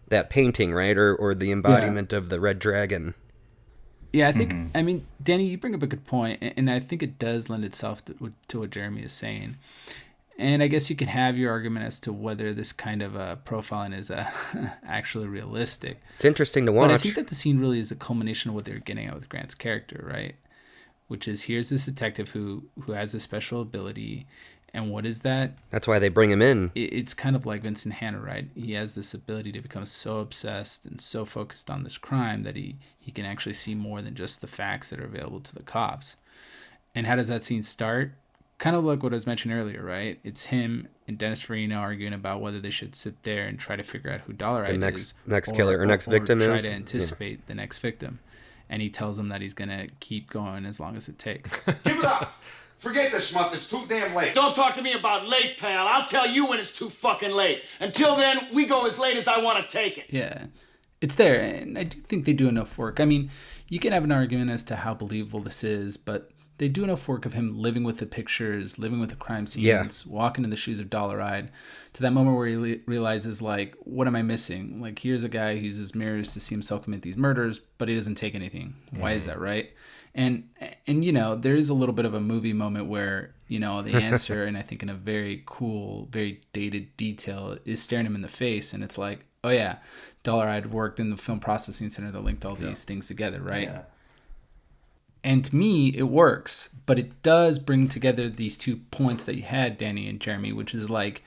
that painting, right? Or the embodiment of the Red Dragon. Yeah, I think, I mean, Danny, you bring up a good point, and I think it does lend itself to what Jeremy is saying. And I guess you can have your argument as to whether this kind of profiling is actually realistic. It's interesting to watch. But I think that the scene really is a culmination of what they're getting at with Grant's character, right? Which is, here's this detective who has a special ability, and what is that? That's why they bring him in. It's kind of like Vincent Hanna, right? He has this ability to become so obsessed and so focused on this crime that he can actually see more than just the facts that are available to the cops. And how does that scene start? Kind of like what I was mentioning earlier, right? It's him and Dennis Farina arguing about whether they should sit there and try to figure out who Dollarite is. Next killer or next victim try is. Try to anticipate the next victim. And he tells them that he's going to keep going as long as it takes. Give it up! Forget this month, it's too damn late. Don't talk to me about late, pal. I'll tell you when it's too fucking late. Until then, we go as late as I want to take it. Yeah, it's there, and I do think they do enough work. I mean, you can have an argument as to how believable this is, but they do enough work of him living with the pictures, living with the crime scenes, walking in the shoes of Dollaride, to that moment where he realizes, like, what am I missing? Like, here's a guy who uses mirrors to see himself commit these murders, but he doesn't take anything. Why is that, right? And you know, there is a little bit of a movie moment where, you know, the answer, and I think in a very cool, very dated detail, is staring him in the face, and it's like, oh yeah, Dollaride worked in the film processing center that linked all these things together, right? Yeah. And to me, it works, but it does bring together these 2 points that you had, Danny and Jeremy, which is like,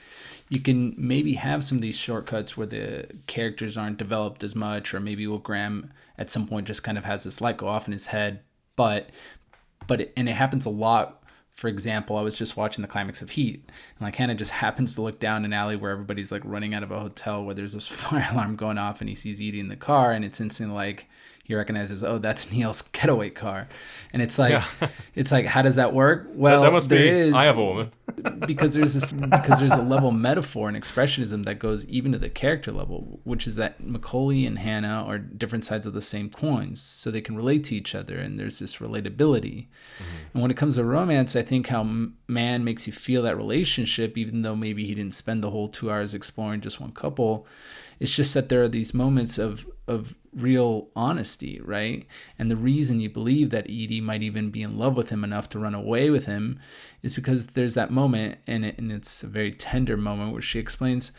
you can maybe have some of these shortcuts where the characters aren't developed as much, or maybe Will Graham at some point just kind of has this light go off in his head, but it happens a lot. For example, I was just watching the climax of Heat, and like Hannah just happens to look down an alley where everybody's like running out of a hotel where there's this fire alarm going off, and he sees Edie in the car, and it's instantly like he recognizes, oh, that's Neil's getaway car, and it's like, it's like, how does that work? Well, that must be I Have a Woman, because there's a level of metaphor and expressionism that goes even to the character level, which is that Macaulay and Hannah are different sides of the same coins, so they can relate to each other, and there's this relatability. And when it comes to romance, I think how Mann makes you feel that relationship, even though maybe he didn't spend the whole 2 hours exploring just one couple, it's just that there are these moments of real honesty, right? And the reason you believe that Edie might even be in love with him enough to run away with him is because there's that moment, and it's a very tender moment, where she explains,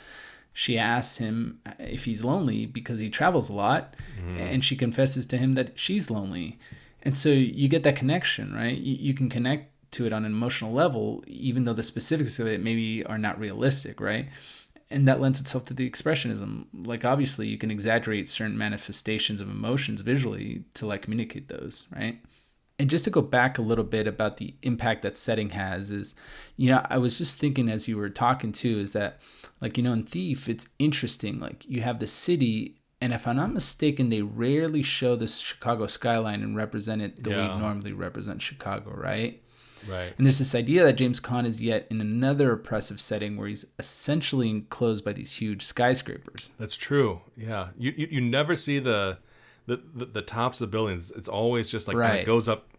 she asks him if he's lonely because he travels a lot, and she confesses to him that she's lonely. And so you get that connection, right? You can connect to it on an emotional level, even though the specifics of it maybe are not realistic, right? And that lends itself to the expressionism. Like, obviously, you can exaggerate certain manifestations of emotions visually to, like, communicate those, right? And just to go back a little bit about the impact that setting has is, you know, I was just thinking as you were talking too, is that, like, you know, in Thief, it's interesting. Like, you have the city, and if I'm not mistaken, they rarely show the Chicago skyline and represent it the way you normally represent Chicago, right? Right. And there's this idea that James Caan is yet in another oppressive setting where he's essentially enclosed by these huge skyscrapers. That's true. Yeah. You never see the tops of the buildings. It's always just like kind of goes up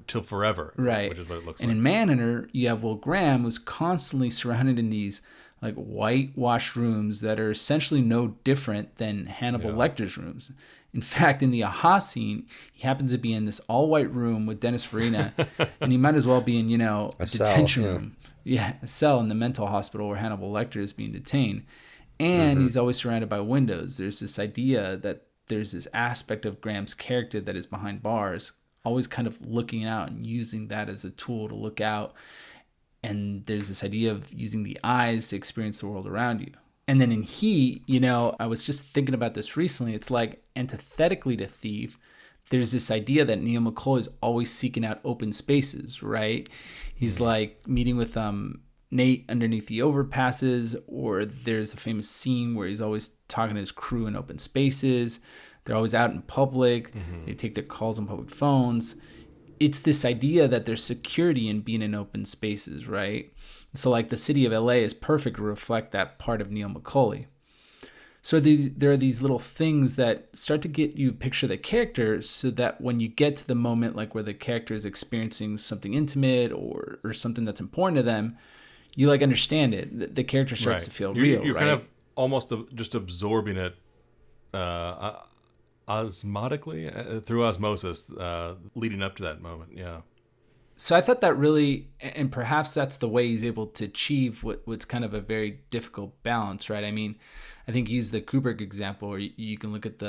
till forever. Right. Which is what it looks and like. In Manhunter, you have Will Graham, who's constantly surrounded in these like whitewashed rooms that are essentially no different than Hannibal Lecter's rooms. In fact, in the aha scene, he happens to be in this all-white room with Dennis Farina, and he might as well be in, you know, a detention room. Yeah, a cell in the mental hospital where Hannibal Lecter is being detained. And he's always surrounded by windows. There's this idea that there's this aspect of Graham's character that is behind bars, always kind of looking out and using that as a tool to look out. And there's this idea of using the eyes to experience the world around you. And then in Heat, you know, I was just thinking about this recently. It's like, antithetically to Thief, there's this idea that Neil McCauley is always seeking out open spaces, right? He's like meeting with Nate underneath the overpasses, or there's a famous scene where he's always talking to his crew in open spaces. They're always out in public. They take their calls on public phones. It's this idea that there's security in being in open spaces, right? So like the city of LA is perfect to reflect that part of Neil McCauley. So there are these little things that start to get you picture the character, so that when you get to the moment like where the character is experiencing something intimate or something that's important to them, you like understand it. The character starts to feel real. You're right? kind of almost just absorbing it osmotically through osmosis, leading up to that moment. Yeah. So I thought that really, and perhaps that's the way he's able to achieve what's kind of a very difficult balance, right? I mean, I think use the Kubrick example, or you can look at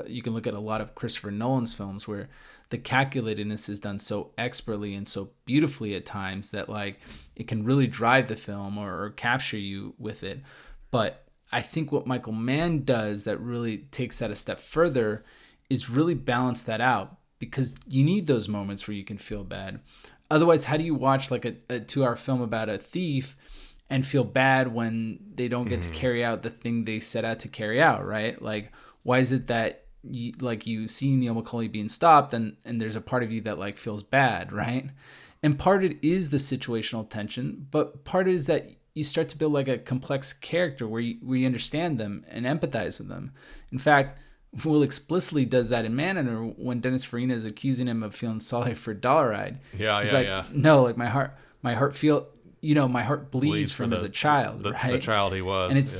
you can look at a lot of Christopher Nolan's films where the calculatedness is done so expertly and so beautifully at times that like it can really drive the film or capture you with it. But I think what Michael Mann does that really takes that a step further is really balance that out, because you need those moments where you can feel bad. Otherwise, how do you watch like a 2-hour film about a thief and feel bad when they don't get to carry out the thing they set out to carry out, right? Like, why is it that you see Neil McCauley being stopped and there's a part of you that like feels bad, right? And part of it is the situational tension, but part is that you start to build like a complex character where you understand them and empathize with them. In fact, Will explicitly does that in Manhunter when Dennis Farina is accusing him of feeling sorry for Dollarhide. Yeah. No, like my heart bleeds for him as a child, right? The child he was. And it's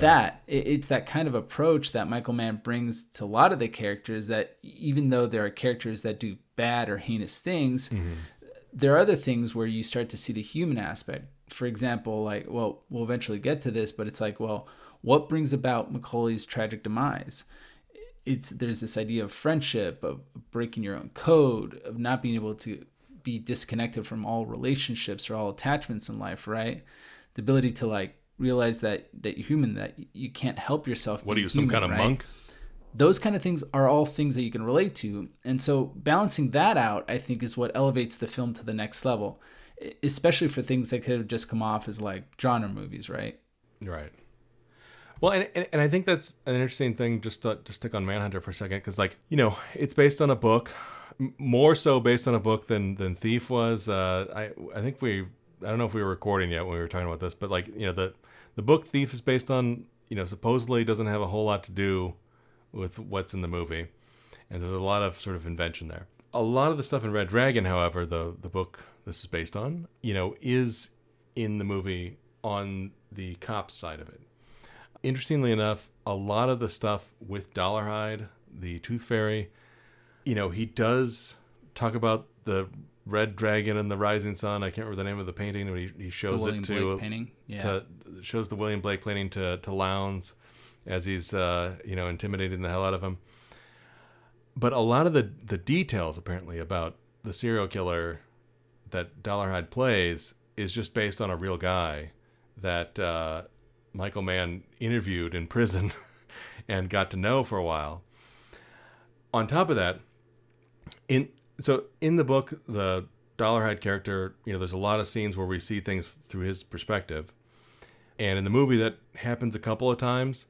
it's that kind of approach that Michael Mann brings to a lot of the characters, that even though there are characters that do bad or heinous things, there are other things where you start to see the human aspect. For example, like, well, we'll eventually get to this, but it's like, well, what brings about McCauley's tragic demise? There's this idea of friendship, of breaking your own code, of not being able to be disconnected from all relationships or all attachments in life, right? The ability to like realize that you're human, that you can't help yourself. What are you, some kind of monk? Those kind of things are all things that you can relate to. And so balancing that out, I think, is what elevates the film to the next level, especially for things that could have just come off as like genre movies, right? Right. Well, and I think that's an interesting thing, just to stick on Manhunter for a second, because, like, you know, it's based on a book, more so based on a book than Thief was. I think I don't know if we were recording yet when we were talking about this, but, like, you know, the book Thief is based on, you know, supposedly doesn't have a whole lot to do with what's in the movie, and there's a lot of sort of invention there. A lot of the stuff in Red Dragon, however, the book this is based on, you know, is in the movie on the cops side of it. Interestingly enough, a lot of the stuff with Dollarhide, the Tooth Fairy, you know, he does talk about the Red Dragon and the Rising Sun. I can't remember the name of the painting, but he shows the it to Blake painting. Yeah. shows the William Blake painting to Lowndes as he's you know, intimidating the hell out of him. But a lot of the details apparently about the serial killer that Dollarhide plays is just based on a real guy that Michael Mann interviewed in prison and got to know for a while. On top of that, in the book, the Dollarhide character, you know, there's a lot of scenes where we see things through his perspective. And in the movie, that happens a couple of times,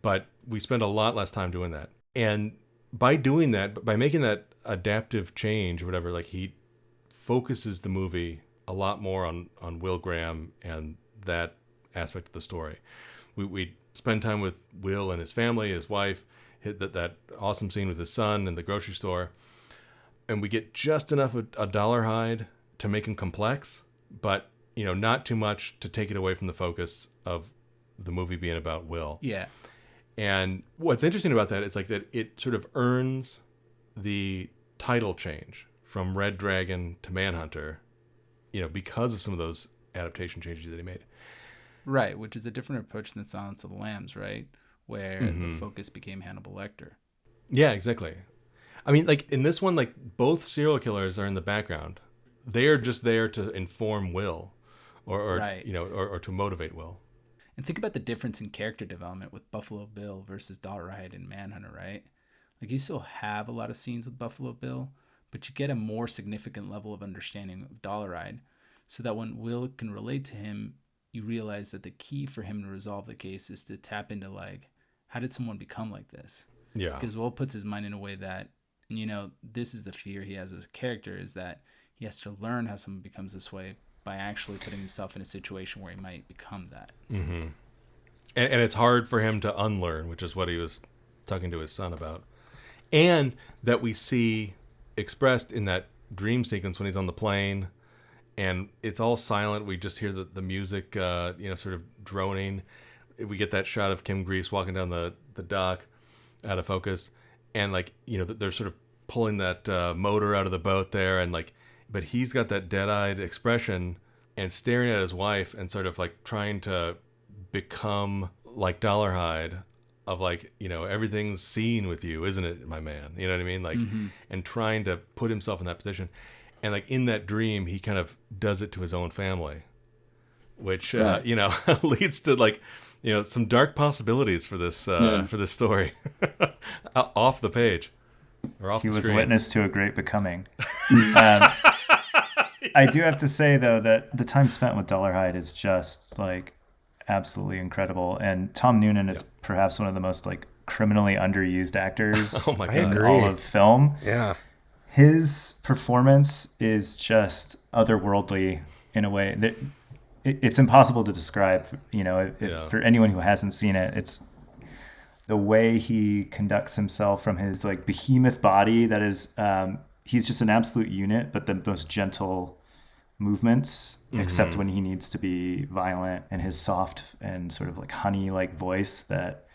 but we spend a lot less time doing that. And by doing that, by making that adaptive change or whatever, like, he focuses the movie a lot more on Will Graham and that aspect of the story. We spend time with Will and his family, his wife, that awesome scene with his son in the grocery store, and we get just enough of a Dollarhide to make him complex, but, you know, not too much to take it away from the focus of the movie being about Will. Yeah. And what's interesting about that is like that it sort of earns the title change from Red Dragon to Manhunter, you know, because of some of those adaptation changes that he made. Right, which is a different approach than Silence of the Lambs, right? Where the focus became Hannibal Lecter. Yeah, exactly. I mean, like, in this one, like, both serial killers are in the background. They are just there to inform Will, or right. You know, or to motivate Will. And think about the difference in character development with Buffalo Bill versus Dollarhide and Manhunter, right? Like, you still have a lot of scenes with Buffalo Bill, but you get a more significant level of understanding of Dollarhide, so that when Will can relate to him, you realize that the key for him to resolve the case is to tap into, like, how did someone become like this? Yeah. Because Will puts his mind in a way that, you know, this is the fear he has as a character, is that he has to learn how someone becomes this way by actually putting himself in a situation where he might become that. Mm-hmm. And it's hard for him to unlearn, which is what he was talking to his son about. And that we see expressed in that dream sequence when he's on the plane, and it's all silent. We just hear the music, sort of droning. We get that shot of Kim Grease walking down the dock out of focus, and they're sort of pulling that motor out of the boat there, and but he's got that dead-eyed expression and staring at his wife and sort of trying to become like Dollarhide of everything's seen with you, isn't it, my man? You know what I mean? And trying to put himself in that position. And in that dream, he kind of does it to his own family, which, leads to some dark possibilities for this, for this story off the page or off the screen. He was witness to a great becoming. I do have to say, though, that the time spent with Dollarhide is just absolutely incredible. And Tom Noonan is perhaps one of the most criminally underused actors in all of film. Yeah. His performance is just otherworldly in a way that it's impossible to describe. For anyone who hasn't seen it, it's the way he conducts himself from his behemoth body. That is, he's just an absolute unit, but the most gentle movements, except when he needs to be violent, and his soft and sort of honey-like voice that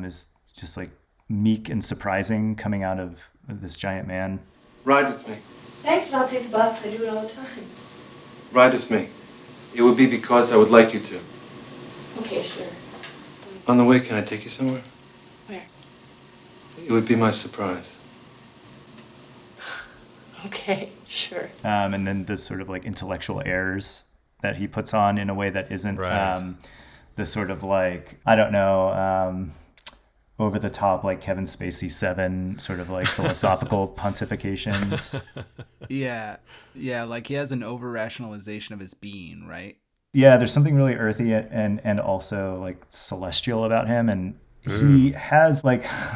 is just meek and surprising coming out of this giant man. Ride with me. Thanks, but I'll take the bus. I do it all the time. Ride with me. It would be because I would like you to. Okay, sure. On the way, can I take you somewhere? Where? It would be my surprise. Okay, sure. And then this sort of intellectual airs that he puts on in a way that isn't the sort of I don't know, over the top Kevin Spacey 7 sort of philosophical pontifications. Yeah, he has an over rationalization of his being, right? Yeah, there's something really earthy and also celestial about him, and he has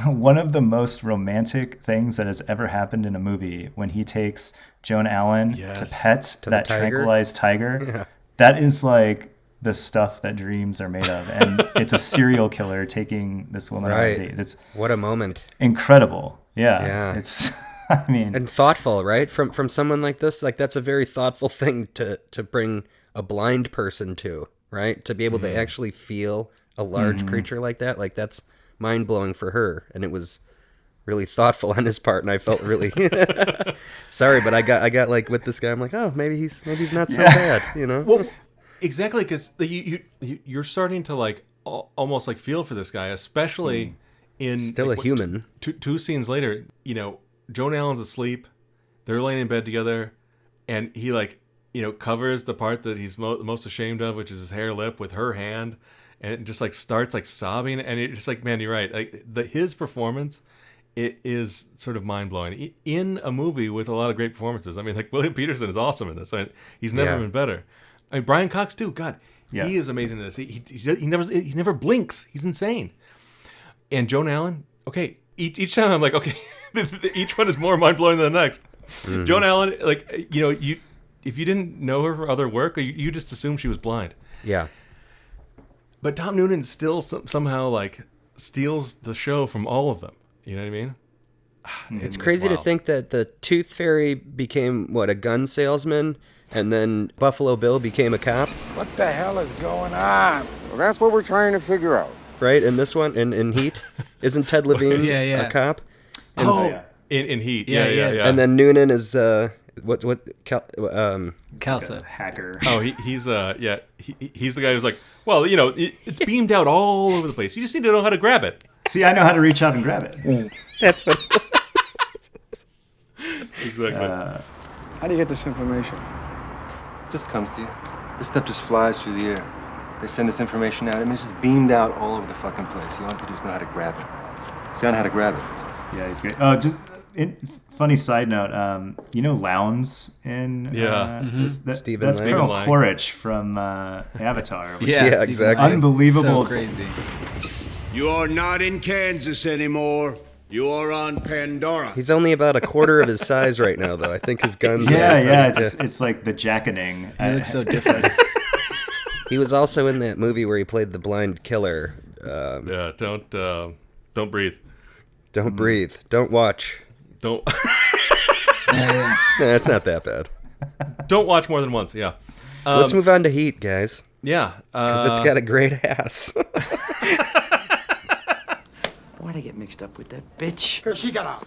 one of the most romantic things that has ever happened in a movie when he takes Joan Allen to pet that tranquilized tiger. Yeah. That is the stuff that dreams are made of, and it's a serial killer taking this woman on a date. It's what a moment. Incredible. Yeah. It's and thoughtful, right? From someone like this, that's a very thoughtful thing to bring a blind person to, right? To be able to actually feel a large creature like that, that's mind-blowing for her, and it was really thoughtful on his part, and I felt really sorry, but I got with this guy, I'm oh, maybe he's not so bad, Well, exactly, because you're starting to almost feel for this guy, especially in still a human. Two scenes later, Joan Allen's asleep, they're laying in bed together, and he covers the part that he's most ashamed of, which is his hair lip, with her hand. And it just starts sobbing, and it's just man, you're right. His performance, it is sort of mind blowing in a movie with a lot of great performances. William Peterson is awesome in this. He's never been better. Brian Cox too. God, he is amazing in this. He never blinks. He's insane. And Joan Allen, okay, each time I'm okay, each one is more mind blowing than the next. Joan Allen, if you didn't know her for other work, you just assumed she was blind. Yeah. But Tom Noonan still somehow steals the show from all of them. You know what I mean? It's crazy to think that the Tooth Fairy became a gun salesman, and then Buffalo Bill became a cop. What the hell is going on? Well, that's what we're trying to figure out. Right, in this one, in Heat, isn't Ted Levine a cop? And in Heat, yeah. And then Noonan is Kelsa hacker. Oh, he's he's the guy who's well, it's beamed out all over the place. You just need to know how to grab it. See, I know how to reach out and grab it. That's what. Exactly. How do you get this information? It just comes to you. This stuff just flies through the air. They send this information out. It's just beamed out all over the fucking place. All you have to do is know how to grab it. See, I know how to grab it. Yeah, he's great. Oh, funny side note, Lowndes in Stephen that's Lang. Colonel Quaritch from Avatar. Yeah, exactly. Unbelievable. So crazy. You are not in Kansas anymore. You are on Pandora. He's only about a quarter of his size right now, though. I think his guns. Yeah. It's like the jackening. He looks so different. He was also in that movie where he played the blind killer. Yeah, don't breathe. Don't breathe. Don't watch. Don't. It's not that bad. Don't watch more than once. Yeah. Let's move on to Heat, guys. Yeah, because it's got a great ass. Why'd I get mixed up with that bitch? Because she got a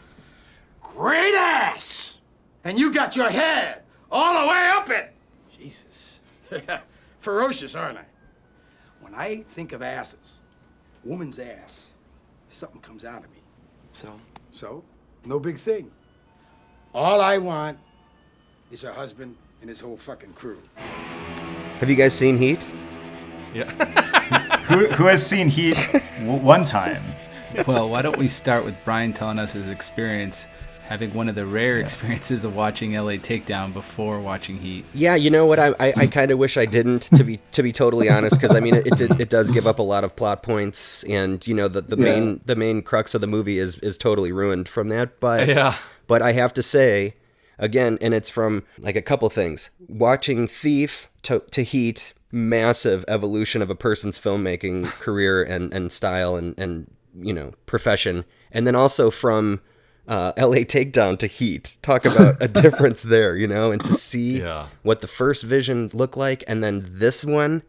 great ass. And you got your head all the way up it. Jesus. Ferocious, aren't I? When I think of asses, woman's ass, something comes out of me. So? No big thing. All I want is her husband and his whole fucking crew. Have you guys seen Heat? Yeah. Who has seen Heat one time? Well, why don't we start with Brian telling us his experience, having one of the rare experiences of watching LA Takedown before watching Heat. Yeah, you know what? I kind of wish I didn't, to be totally honest, because I mean it does give up a lot of plot points, and you know the main crux of the movie is totally ruined from that. But I have to say, again, and it's from like a couple things. Watching Thief to Heat, massive evolution of a person's filmmaking career and style and you know, profession, and then also from LA Takedown to Heat. Talk about a difference there, you know, and to see what the first vision looked like, and then this one,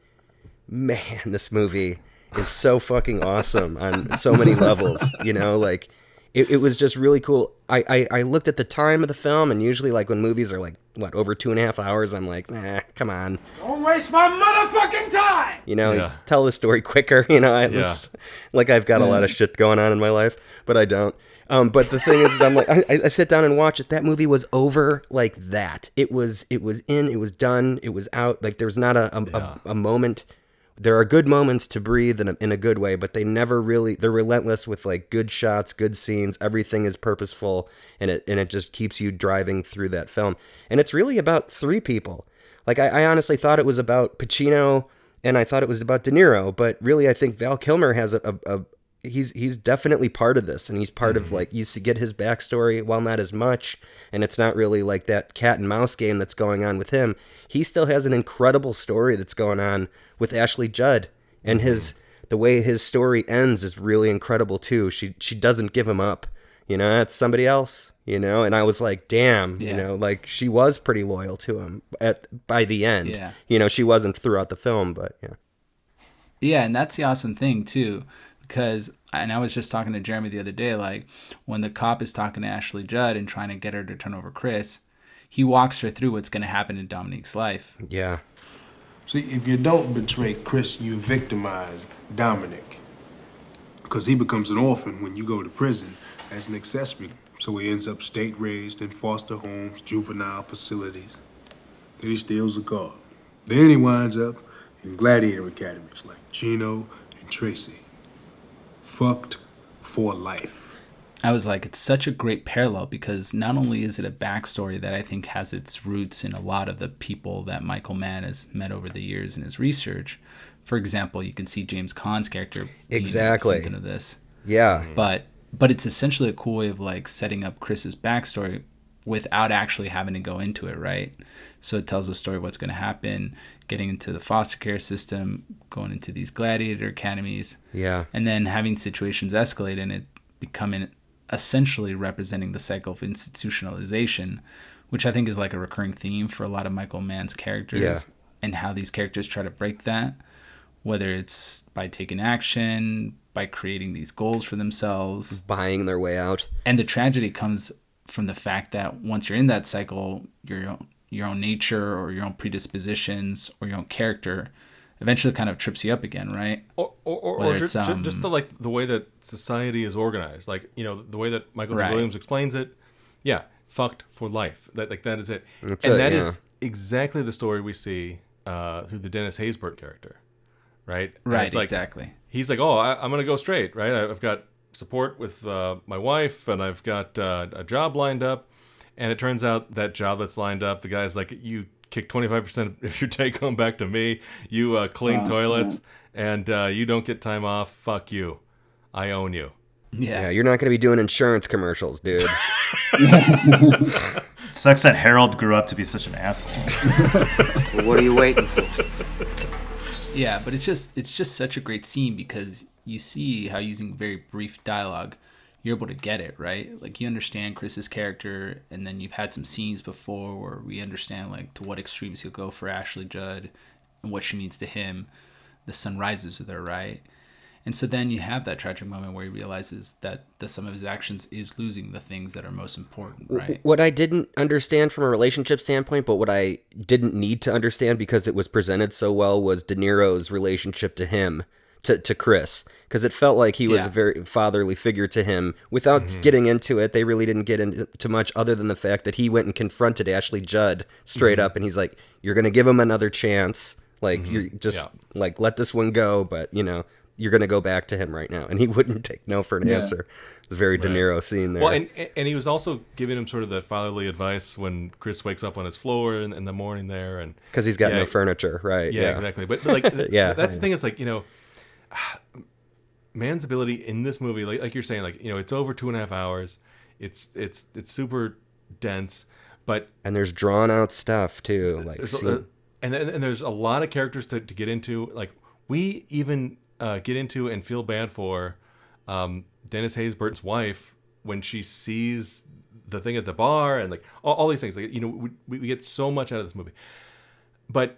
man, this movie is so fucking awesome on so many levels, you know, like it was just really cool. I looked at the time of the film, and usually like when movies are like, what, over 2.5 hours, I'm like, nah, come on. Don't waste my motherfucking time! You know, tell the story quicker, you know, it's like I've got a lot of shit going on in my life, but I don't. But the thing is, I'm like, I sit down and watch it. That movie was over like that. It was in, it was done, it was out. Like there was not a moment. There are good moments to breathe in a good way, but they never really, they're relentless with like good shots, good scenes. Everything is purposeful, and it just keeps you driving through that film. And it's really about three people. Like I honestly thought it was about Pacino, and I thought it was about De Niro, but really I think Val Kilmer has he's definitely part of this, and he's part of like, you get his backstory, while not as much, and it's not really like that cat and mouse game that's going on with him. He still has an incredible story that's going on with Ashley Judd, and the way his story ends is really incredible too. She doesn't give him up, you know, that's somebody else, you know, and I was like, damn, you know, like she was pretty loyal to him by the end. You know, she wasn't throughout the film, but yeah, and that's the awesome thing too. Because, and I was just talking to Jeremy the other day, like when the cop is talking to Ashley Judd and trying to get her to turn over Chris, he walks her through what's going to happen in Dominique's life. Yeah. See, if you don't betray Chris, you victimize Dominic. Because he becomes an orphan when you go to prison as an accessory. So he ends up state-raised in foster homes, juvenile facilities. Then he steals a car. Then he winds up in gladiator academies like Chino and Tracy. Fucked for life. I was like, it's such a great parallel, because not only is it a backstory that I think has its roots in a lot of the people that Michael Mann has met over the years in his research. For example, you can see James Caan's character being something of this. Yeah. But it's essentially a cool way of like setting up Chris's backstory without actually having to go into it, right? So it tells the story of what's going to happen, getting into the foster care system, going into these gladiator academies, and then having situations escalate and it becoming essentially representing the cycle of institutionalization, which I think is like a recurring theme for a lot of Michael Mann's characters, and how these characters try to break that, whether it's by taking action, by creating these goals for themselves, buying their way out. And the tragedy comes from the fact that once you're in that cycle, your own nature or your own predispositions or your own character eventually kind of trips you up again, right? Or just the way that society is organized, like, you know, the way that Michael D. Williams explains it. Yeah, fucked for life. That is it. That is exactly the story we see through the Dennis Haysbert character, right? Right, like, exactly. He's like, oh, I'm gonna go straight, right? I've got support with my wife, and I've got a job lined up. And it turns out that job that's lined up, the guy's like, you kick 25% of your take home back to me. You clean toilets, and you don't get time off. Fuck you. I own you. Yeah, you're not going to be doing insurance commercials, dude. Sucks that Harold grew up to be such an asshole. Well, what are you waiting for? Yeah, but it's just such a great scene because you see how using very brief dialogue, you're able to get it, right? Like you understand Chris's character, and then you've had some scenes before where we understand like to what extremes he'll go for Ashley Judd and what she means to him. The sun rises with her, right? And so then you have that tragic moment where he realizes that the sum of his actions is losing the things that are most important, right? What I didn't understand from a relationship standpoint, but what I didn't need to understand because it was presented so well, was De Niro's relationship to him, to Chris. Because it felt like he was a very fatherly figure to him. Without getting into it, they really didn't get into much other than the fact that he went and confronted Ashley Judd straight up. And he's like, you're going to give him another chance. Like, you're just, like, let this one go. But, you know, you're going to go back to him right now. And he wouldn't take no for an answer. It was a very De Niro scene there. Well, and he was also giving him sort of that fatherly advice when Chris wakes up on his floor in the morning there. And because he's got no furniture, right? Yeah, exactly. But like, that's the thing is like, you know, Mann's ability in this movie, like you're saying, like, you know, it's over 2.5 hours. It's super dense, and there's drawn out stuff too. Like, and there's a lot of characters to get into. Like, we even get into and feel bad for Dennis Haysbert's wife when she sees the thing at the bar and like all these things. Like, you know, we get so much out of this movie, but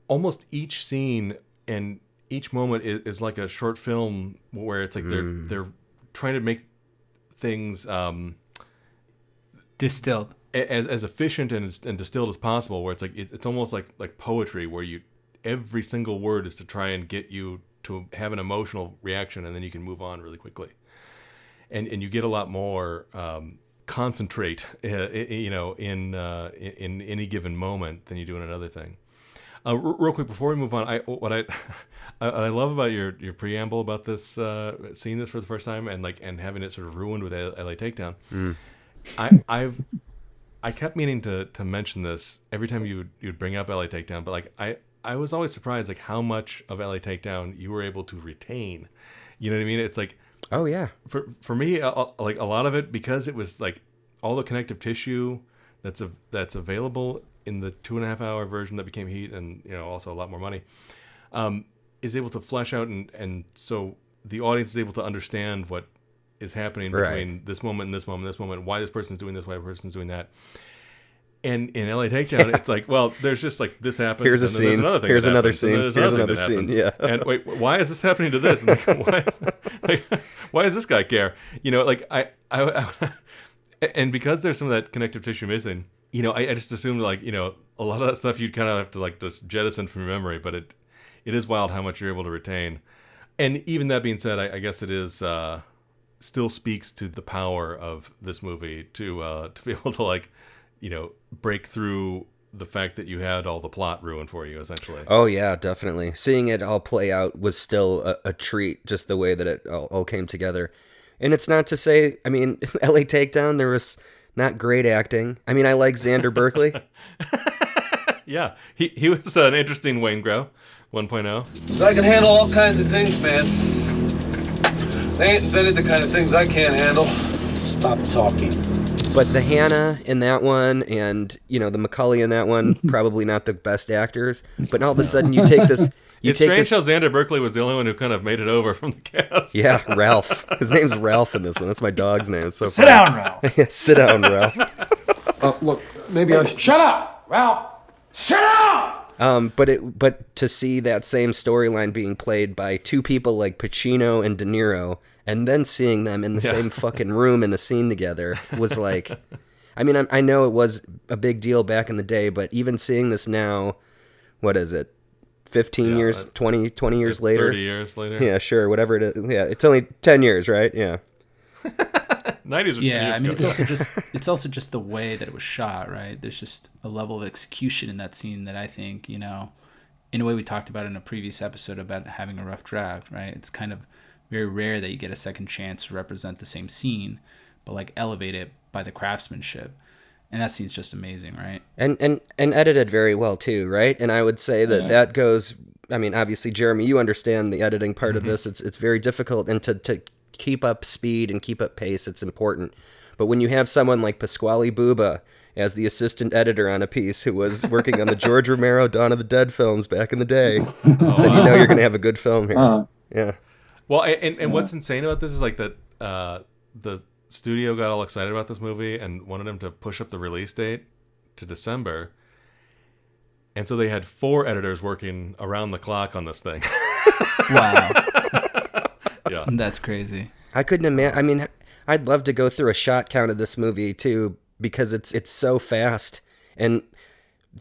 almost each scene and each moment is like a short film where it's like they're trying to make things distilled as efficient and distilled as possible. Where it's like it's almost like poetry, where every single word is to try and get you to have an emotional reaction, and then you can move on really quickly. And you get a lot more concentrate, you know, in any given moment than you do in another thing. Real quick before we move on, what I love about your preamble about this, seeing this for the first time and having it sort of ruined with LA Takedown. I kept meaning to mention this every time you'd bring up LA Takedown, but like I was always surprised like how much of LA Takedown you were able to retain. You know what I mean? It's like, oh yeah, for me, like a lot of it, because it was like all the connective tissue that's available in the 2.5 hour version that became Heat, and you know also a lot more money, is able to flesh out and so the audience is able to understand what is happening between this moment and this moment, this moment, why this person's doing this, why this person's doing that. And in LA Takedown, it's like, well, there's just like this happens. Here's a and then scene. There's another thing. Here's that another happens, scene. And then Here's another another thing that scene. happens. Yeah. And wait, why is this happening to this? And why does this guy care? You know, like I and because there's some of that connective tissue missing, you know, I just assumed like, you know, a lot of that stuff you'd kind of have to like just jettison from your memory, but it is wild how much you're able to retain. And even that being said, I guess it is still speaks to the power of this movie to be able to like, you know, break through the fact that you had all the plot ruined for you, essentially. Oh yeah, definitely. Seeing it all play out was still a treat, just the way that it all came together. And it's not to say, I mean, LA Takedown, there was not great acting. I mean, I like Xander Berkeley. Yeah, he was an interesting Wayne Grow 1.0. I can handle all kinds of things, man. They ain't invented the kind of things I can't handle. Stop talking. But the Hannah in that one and, you know, the Macaulay in that one, probably not the best actors. But all of a sudden you take this... It's strange how Xander Berkeley was the only one who kind of made it over from the cast. Yeah, Ralph. His name's Ralph in this one. That's my dog's name. So sit down, Ralph. Yeah, sit down, Ralph. Look, maybe I should... Shut up, Ralph! Sit down! But to see that same storyline being played by two people like Pacino and De Niro, and then seeing them in the same fucking room in a scene together was like, I mean, I know it was a big deal back in the day, but even seeing this now, what is it? 15 years, 20 years later? 30 years later. Yeah, sure, whatever it is. Yeah, it's only 10 years, right? Yeah. 90s were 10 yeah, years I mean, ago. it's also just the way that it was shot, right? There's just a level of execution in that scene that I think, you know, in a way we talked about in a previous episode about having a rough draft, right? It's kind of very rare that you get a second chance to represent the same scene, but like elevate it by the craftsmanship. And that scene's just amazing, right? And edited very well too, right? And I would say that that goes, I mean, obviously, Jeremy, you understand the editing part of this. It's very difficult, and to keep up speed and keep up pace, it's important. But when you have someone like Pasquale Buba as the assistant editor on a piece who was working on the George Romero Dawn of the Dead films back in the day, then you know you're going to have a good film here. Yeah. Well, and what's insane about this is like that the studio got all excited about this movie and wanted him to push up the release date to December. And so they had 4 editors working around the clock on this thing. Wow. Yeah. That's crazy. I couldn't imagine. I mean, I'd love to go through a shot count of this movie too, because it's so fast. And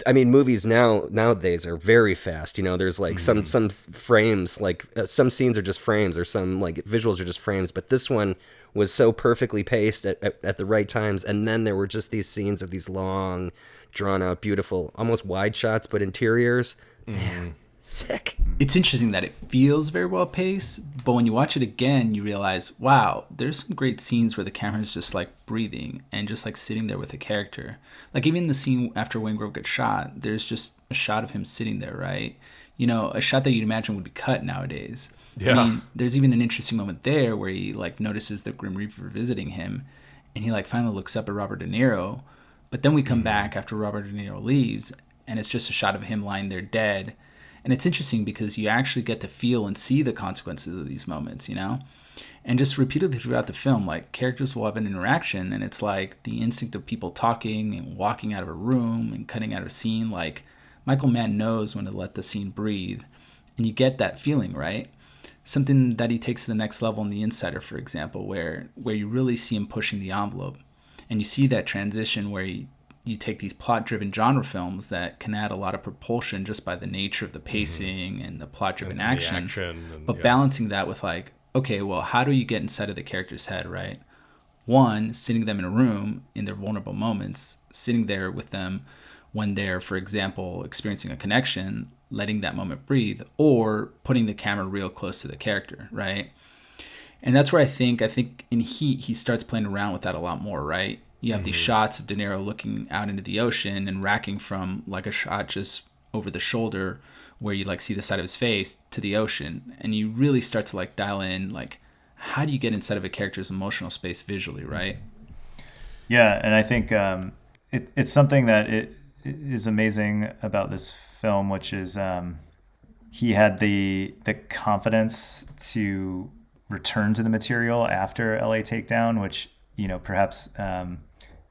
I mean, movies nowadays are very fast. You know, there's like some frames, like some scenes are just frames, or some like visuals are just frames. But this one was so perfectly paced at the right times. And then there were just these scenes of these long, drawn out, beautiful, almost wide shots, but interiors. Man, sick. It's interesting that it feels very well paced, but when you watch it again, you realize, wow, there's some great scenes where the camera's just like breathing and just like sitting there with the character. Like even the scene after Wayne Grove gets shot, there's just a shot of him sitting there, right? You know, a shot that you'd imagine would be cut nowadays. Yeah. I mean, there's even an interesting moment there where he like notices the Grim Reaper visiting him, and he like finally looks up at Robert De Niro. But then we come back after Robert De Niro leaves, and it's just a shot of him lying there dead. And it's interesting because you actually get to feel and see the consequences of these moments, you know? And just repeatedly throughout the film, like, characters will have an interaction, and it's like the instinct of people talking and walking out of a room and cutting out of a scene. Like, Michael Mann knows when to let the scene breathe. And you get that feeling, right? Something that he takes to the next level in The Insider, for example, where you really see him pushing the envelope. And you see that transition where you take these plot-driven genre films that can add a lot of propulsion just by the nature of the pacing and the plot-driven action, but balancing that with like, okay, well, how do you get inside of the character's head, right? One, sitting them in a room in their vulnerable moments, sitting there with them when they're, for example, experiencing a connection, letting that moment breathe, or putting the camera real close to the character, right? And that's where I think in Heat, he starts playing around with that a lot more, right? You have these shots of De Niro looking out into the ocean and racking from like a shot just over the shoulder where you like see the side of his face to the ocean. And you really start to like dial in, like, how do you get inside of a character's emotional space visually, right? Yeah, and I think it's something that it is amazing about this film, which is he had the confidence to return to the material after LA Takedown, which, you know, perhaps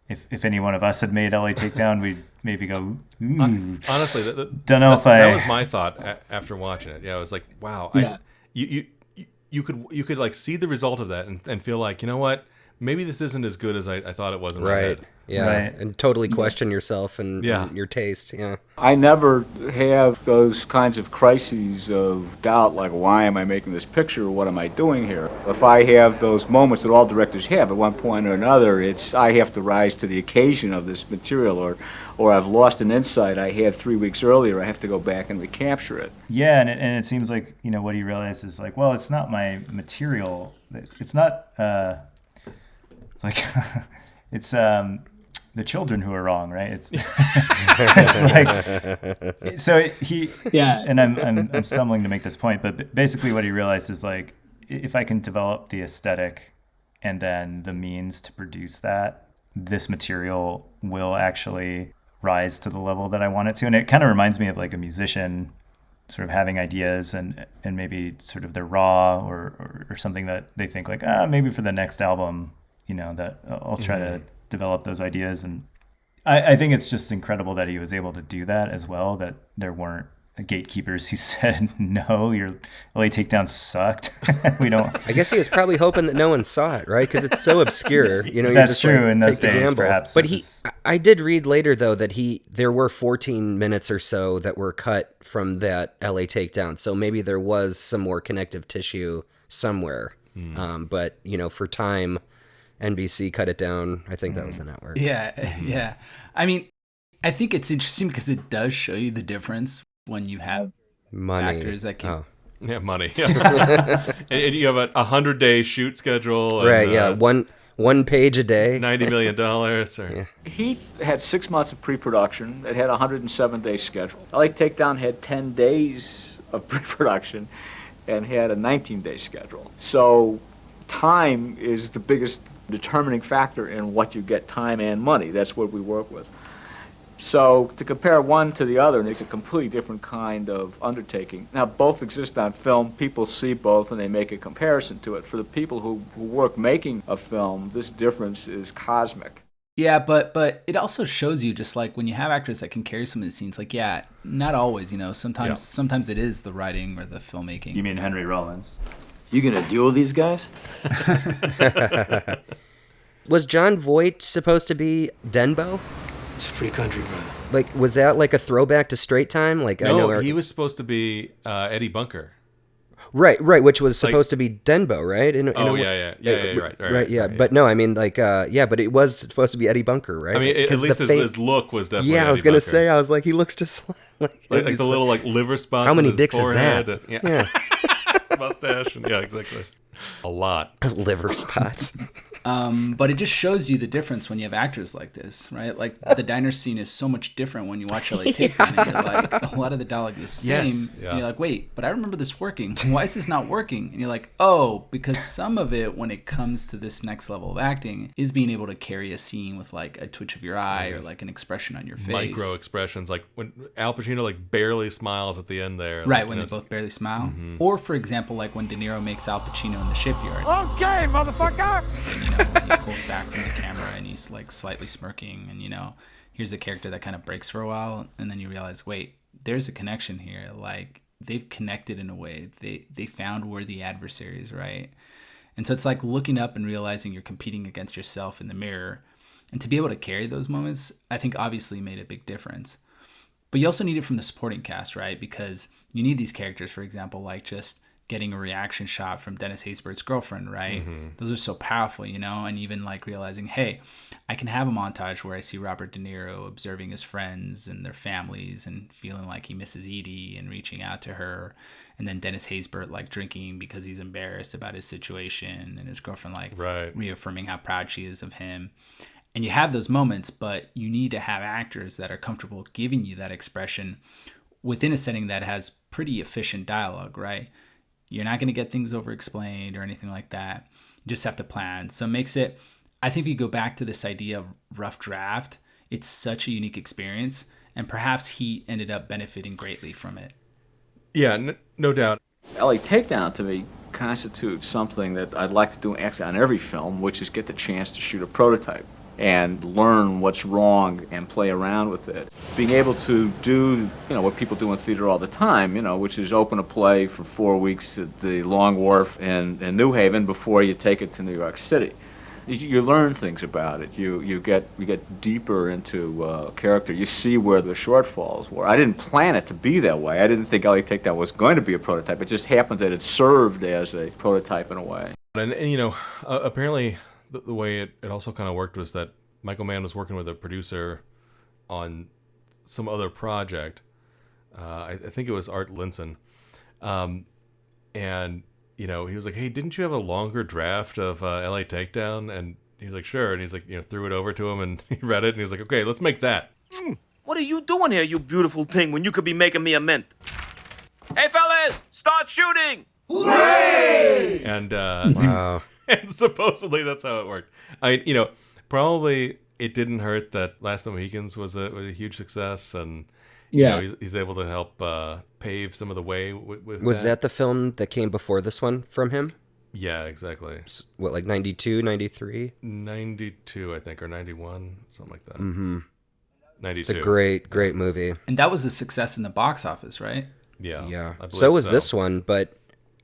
if any one of us had made LA Takedown, we'd maybe go, honestly, don't know if that was my thought after watching it. Yeah, I was like, wow, yeah. You could like see the result of that and feel like, you know what, maybe this isn't as good as I thought it was in my head. Yeah, right. And totally question yourself and your taste. Yeah, I never have those kinds of crises of doubt, like, why am I making this picture? What am I doing here? If I have those moments that all directors have at one point or another, it's I have to rise to the occasion of this material, or I've lost an insight I had 3 weeks earlier. I have to go back and recapture it. Yeah, and it seems like, you know, what he realized is like, well, it's not my material. It's not like it's the children who are wrong, right? It's like, so he, and I'm stumbling to make this point, but basically what he realized is like, if I can develop the aesthetic and then the means to produce that, this material will actually rise to the level that I want it to. And it kind of reminds me of like a musician sort of having ideas and maybe sort of they're raw or something that they think like, maybe for the next album, you know, that I'll try to develop those ideas. And I think it's just incredible that he was able to do that as well, that there weren't gatekeepers who said, no, your LA Takedown sucked. We don't. I guess he was probably hoping that no one saw it, right? Because it's so obscure. You know, that's just true. Like, in those days, perhaps. But I did read later though that there were 14 minutes or so that were cut from that LA Takedown. So maybe there was some more connective tissue somewhere. But you know, for time, NBC cut it down. I think that was the network. Yeah. I mean, I think it's interesting because it does show you the difference when you have money. Actors that can... Yeah, money. Yeah. and you have a 100-day shoot schedule. Right, and, yeah. One page a day. $90 million. Or... He had 6 months of pre-production. It had a 107-day schedule. LA Takedown had 10 days of pre-production and had a 19-day schedule. So time is the biggest determining factor in what you get, time and money. That's what we work with. So to compare one to the other makes a completely different kind of undertaking. Now, both exist on film. People see both and they make a comparison to it. For the people who work making a film, this difference is cosmic. Yeah, but it also shows you, just like when you have actors that can carry some of the scenes, like, yeah, not always, sometimes it is the writing or the filmmaking. You mean Henry Rollins? You gonna duel these guys? Was John Voight supposed to be Denbo? It's a free country, brother. Like, was that like a throwback to Straight Time? Like, No, I know he was supposed to be Eddie Bunker. Right, which was supposed to be Denbo, right? Right. Yeah. But no, I mean, like, but it was supposed to be Eddie Bunker, right? I mean, at least his look was definitely. Yeah, Eddie I was gonna Bunker. say, I was like, he looks just like the little like liver spots. How many on his dicks forehead. is that? Yeah. His mustache. And, yeah, exactly. A lot. Liver spots. But it just shows you the difference when you have actors like this, right? Like the diner scene is so much different when you watch LA Takedown, and you're like, a lot of the dialogue is the same. Yes. Yeah. And you're like, wait, but I remember this working. Why is this not working? And you're like, oh, because some of it, when it comes to this next level of acting, is being able to carry a scene with like a twitch of your eye or like an expression on your face. Micro expressions, like when Al Pacino like barely smiles at the end there. Right, like, when they it's- both barely smile. Mhm. Or, for example, like when De Niro makes Al Pacino in the shipyard. Okay, motherfucker! And, he pulls back from the camera and he's like slightly smirking, and here's a character that kind of breaks for a while, and then you realize, wait, there's a connection here. Like they've connected in a way. They found worthy adversaries, right? And so it's like looking up and realizing you're competing against yourself in the mirror, and to be able to carry those moments, I think obviously made a big difference. But you also need it from the supporting cast, right? Because you need these characters, for example, like just getting a reaction shot from Dennis Haysbert's girlfriend, right? Mm-hmm. Those are so powerful, and even like realizing, hey, I can have a montage where I see Robert De Niro observing his friends and their families and feeling like he misses Edie and reaching out to her, and then Dennis Haysbert like drinking because he's embarrassed about his situation, and his girlfriend like reaffirming how proud she is of him. And you have those moments, but you need to have actors that are comfortable giving you that expression within a setting that has pretty efficient dialogue, right? You're not going to get things over-explained or anything like that. You just have to plan. So it makes it, I think if you go back to this idea of rough draft, it's such a unique experience, and perhaps he ended up benefiting greatly from it. Yeah, no doubt. LA Takedown, to me, constitutes something that I'd like to do actually on every film, which is get the chance to shoot a prototype and learn what's wrong and play around with it. Being able to do, what people do in theater all the time, which is open a play for 4 weeks at the Long Wharf in New Haven before you take it to New York City. You learn things about it. You get deeper into character. You see where the shortfalls were. I didn't plan it to be that way. I didn't think LA Takedown was going to be a prototype. It just happened that it served as a prototype in a way. And apparently the way it also kind of worked was that Michael Mann was working with a producer on some other project. I think it was Art Linson. And, he was like, hey, didn't you have a longer draft of LA Takedown? And he was like, sure. And he's like, threw it over to him, and he read it, and he was like, okay, let's make that. What are you doing here, you beautiful thing, when you could be making me a mint? Hey, fellas, start shooting! Hooray! And, wow. And supposedly that's how it worked. Probably it didn't hurt that Last of the Mohicans was a huge success, and he's able to help pave some of the way with Was that the film that came before this one from him? Yeah, exactly. What, like 92, 93? 92, I think, or 91, something like that. Mm-hmm. 92. It's a great movie. And that was a success in the box office, right? Yeah. So was this one, but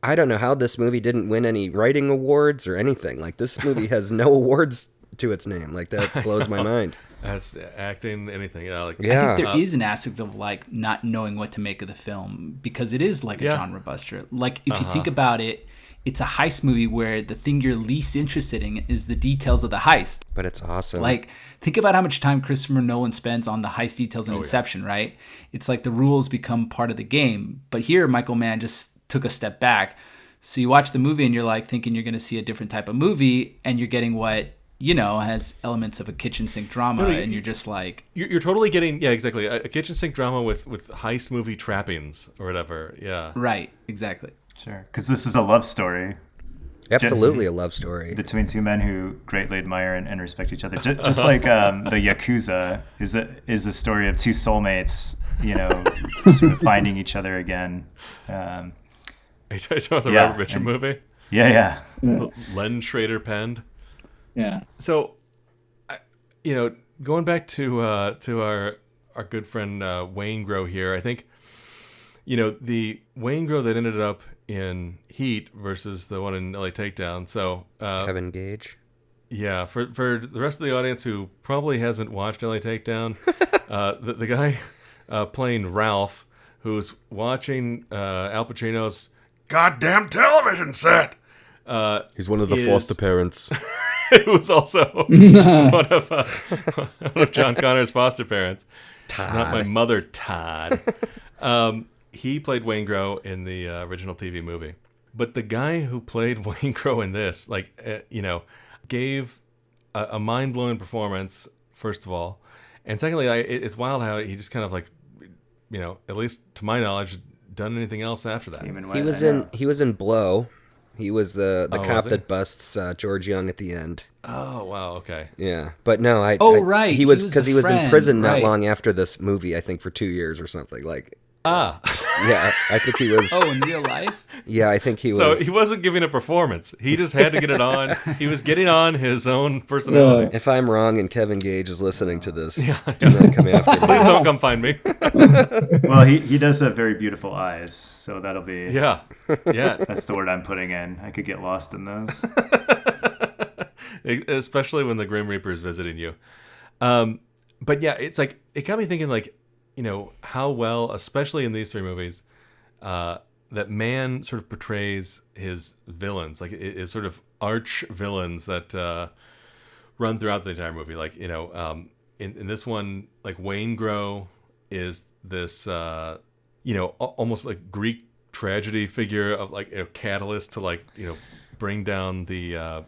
I don't know how this movie didn't win any writing awards or anything. Like, this movie has no awards to its name. Like, that blows my mind. That's acting, anything. I think there is an aspect of like not knowing what to make of the film, because it is like a genre buster. Like, if you think about it, it's a heist movie where the thing you're least interested in is the details of the heist. But it's awesome. Like, think about how much time Christopher Nolan spends on the heist details in Inception, right? It's like the rules become part of the game. But here, Michael Mann just took a step back. So you watch the movie and you're like thinking you're going to see a different type of movie, and you're getting what, has elements of a kitchen sink drama, and you're just like... You're totally getting, exactly, a kitchen sink drama with heist movie trappings or whatever, yeah. Right, exactly. Sure, because this is a love story. Absolutely a love story. Between two men who greatly admire and respect each other. Just like the Yakuza is the story of two soulmates, sort of finding each other again. Are you talking about the Robert Mitchum movie? Yeah. Len Schrader penned. Yeah. So, going back to our good friend Waingro here, I think, the Waingro that ended up in Heat versus the one in LA Takedown. So Kevin Gage. Yeah, for the rest of the audience who probably hasn't watched LA Takedown, the guy playing Ralph, who's watching Al Pacino's goddamn television set. He's one of the foster parents. It was also one of John Connor's foster parents. Todd. Not my mother, Todd. He played Waingro in the original TV movie. But the guy who played Waingro in this, gave a mind-blowing performance, first of all. And secondly, it's wild how he just kind of at least to my knowledge, done anything else after that. He was in Blow. He was the cop was he? that busts George Young at the end. Oh, wow, okay. Yeah, but no, right. He was because he was in prison not right. long after this movie, I think, for 2 years or something. Yeah, I think he was. Oh, in real life? Yeah, I think he was. So he wasn't giving a performance. He just had to get it on. He was getting on his own personality. If I'm wrong and Kevin Gage is listening to this, do not come after me. Please don't come find me. Well, he does have very beautiful eyes, so that'll be... Yeah. That's the word I'm putting in. I could get lost in those. Especially when the Grim Reaper is visiting you. But yeah, it's it got me thinking how well, especially in these three movies, that Mann sort of portrays his villains, his sort of arch villains that run throughout the entire movie. In this one, Waingro is this, almost like Greek tragedy figure of catalyst to bring down the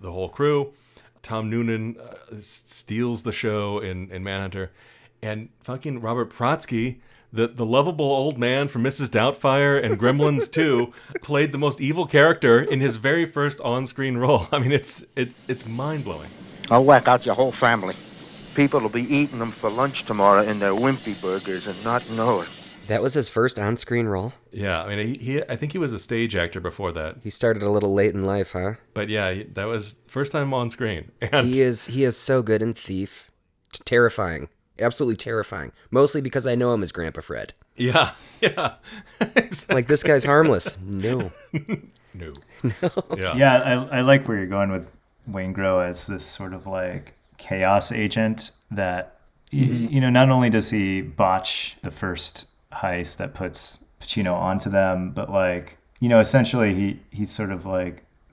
whole crew. Tom Noonan steals the show in Manhunter. And fucking Robert Protsky, the lovable old man from Mrs. Doubtfire and Gremlins 2, played the most evil character in his very first on-screen role. I mean, it's mind-blowing. I'll whack out your whole family. People will be eating them for lunch tomorrow in their wimpy burgers and not know it. That was his first on-screen role? Yeah, I mean, I think he was a stage actor before that. He started a little late in life, huh? But yeah, that was first time on screen. And he is so good in Thief. It's terrifying. Absolutely terrifying. Mostly because I know him as Grandpa Fred. Yeah. Exactly. This guy's harmless. No. No. Yeah, I like where you're going with Waingro as this sort of chaos agent that, not only does he botch the first heist that puts Pacino onto them, but essentially he's sort of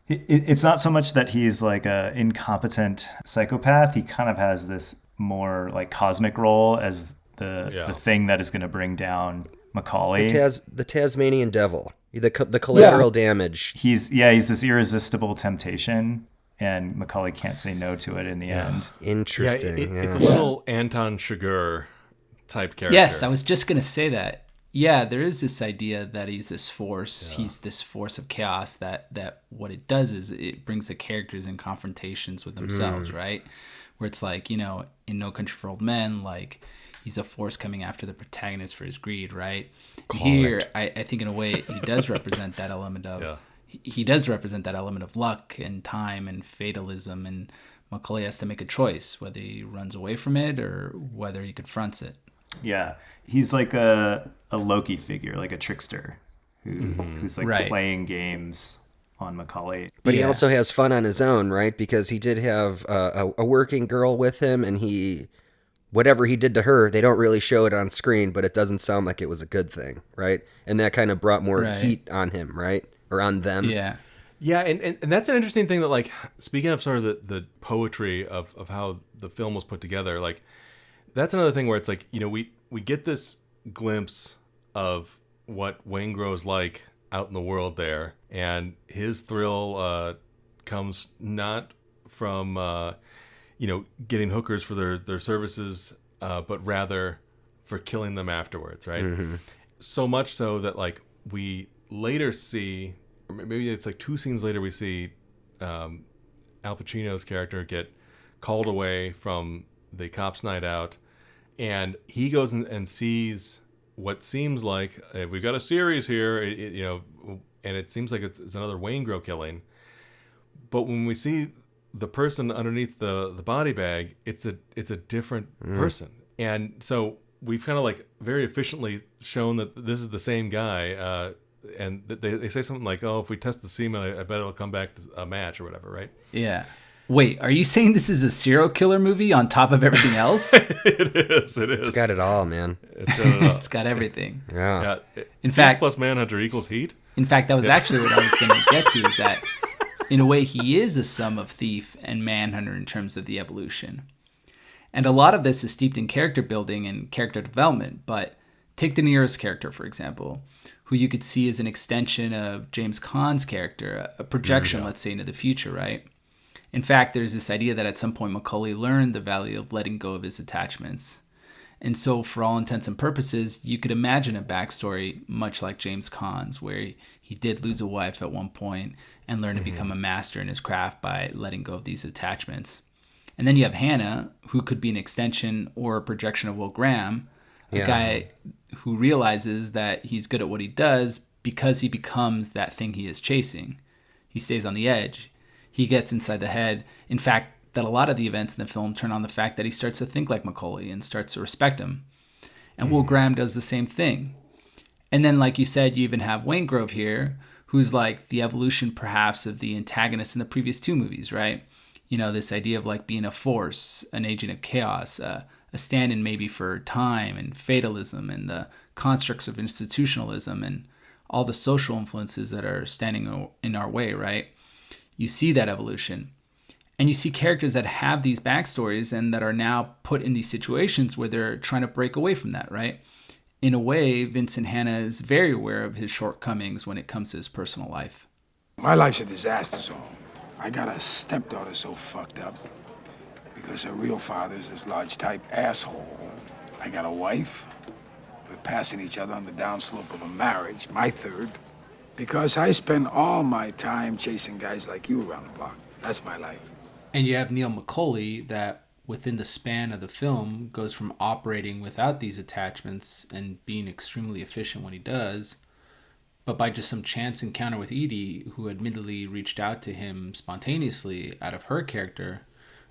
it's not so much that he's a incompetent psychopath. He kind of has this more cosmic role as the thing that is going to bring down Macaulay. The Tasmanian devil, the collateral damage. He's this irresistible temptation, and Macaulay can't say no to it in the end. Interesting. It's a little Anton Chigurh type character. Yes, I was just going to say that. Yeah, there is this idea that he's this force. Yeah. He's this force of chaos that what it does is it brings the characters in confrontations with themselves, right? Where it's in No Country for Old Men, he's a force coming after the protagonist for his greed, right? Here, I think in a way he does represent that element of he does represent that element of luck and time and fatalism, and Macaulay has to make a choice whether he runs away from it or whether he confronts it. Yeah, he's like a Loki figure, like a trickster who's playing games on Macaulay. But he also has fun on his own, right? Because he did have a working girl with him, and whatever he did to her, they don't really show it on screen, but it doesn't sound like it was a good thing, right? And that kind of brought more heat on him, right? Or on them. Yeah. Yeah, and that's an interesting thing that, speaking of sort of the poetry of how the film was put together, that's another thing where it's we get this glimpse of what Waingro's like out in the world there, and his thrill comes not from getting hookers for their services, but rather for killing them afterwards, right? So much so that we later see maybe it's like 2 scenes later, we see Al Pacino's character get called away from the cops' night out, and he goes and sees what seems like we've got a series here, and it seems like it's another Waingro killing. But when we see the person underneath the body bag, it's a different person, and so we've kind of like very efficiently shown that this is the same guy. And they say something like, "Oh, if we test the semen, I bet it'll come back a match or whatever," right? Yeah. Wait, are you saying this is a serial killer movie on top of everything else? It is. It's got it all, man. It's got it all. It's got everything. Yeah. In fact, plus Manhunter equals Heat. In fact, that was actually what I was going to get to, is that in a way he is a sum of Thief and Manhunter in terms of the evolution. And a lot of this is steeped in character building and character development, but take De Niro's character, for example, who you could see as an extension of James Caan's character, a projection, let's say, into the future, right? In fact, there's this idea that at some point Macaulay learned the value of letting go of his attachments. And so for all intents and purposes, you could imagine a backstory much like James Caan's, where he did lose a wife at one point and learned to become a master in his craft by letting go of these attachments. And then you have Hannah, who could be an extension or a projection of Will Graham, a guy who realizes that he's good at what he does because he becomes that thing he is chasing. He stays on the edge. He gets inside the head. In fact, that a lot of the events in the film turn on the fact that he starts to think like Macaulay and starts to respect him. And Will Graham does the same thing. And then, like you said, you even have Waingrove here, who's like the evolution perhaps of the antagonist in the previous 2 movies, right? You know, this idea of like being a force, an agent of chaos, a stand-in maybe for time and fatalism and the constructs of institutionalism and all the social influences that are standing in our way, right? You see that evolution. And you see characters that have these backstories and that are now put in these situations where they're trying to break away from that, right? In a way, Vincent Hanna is very aware of his shortcomings when it comes to his personal life. My life's a disaster zone. I got a stepdaughter so fucked up because her real father's this large-type asshole. I got a wife. We're passing each other on the downslope of a marriage, my third, because I spend all my time chasing guys like you around the block. That's my life. And you have Neil Macaulay that, within the span of the film, goes from operating without these attachments and being extremely efficient when he does, but by just some chance encounter with Edie, who admittedly reached out to him spontaneously out of her character,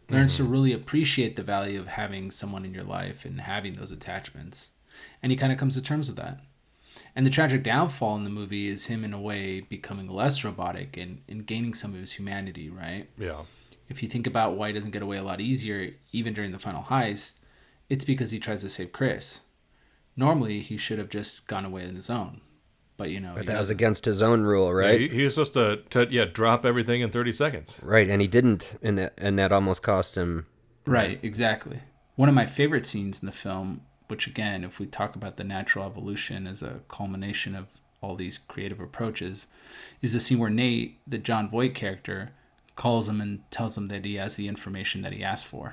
learns to really appreciate the value of having someone in your life and having those attachments. And he kind of comes to terms with that. And the tragic downfall in the movie is him, in a way, becoming less robotic and gaining some of his humanity, right? Yeah. If you think about why he doesn't get away a lot easier, even during the final heist, it's because he tries to save Chris. Normally, he should have just gone away on his own. But, you know... But that was against his own rule, right? Yeah, he was supposed to drop everything in 30 seconds. Right, and he didn't, and that almost cost him... Right, exactly. One of my favorite scenes in the film, which again, if we talk about the natural evolution as a culmination of all these creative approaches, is the scene where Nate, the John Voight character, calls him and tells him that he has the information that he asked for.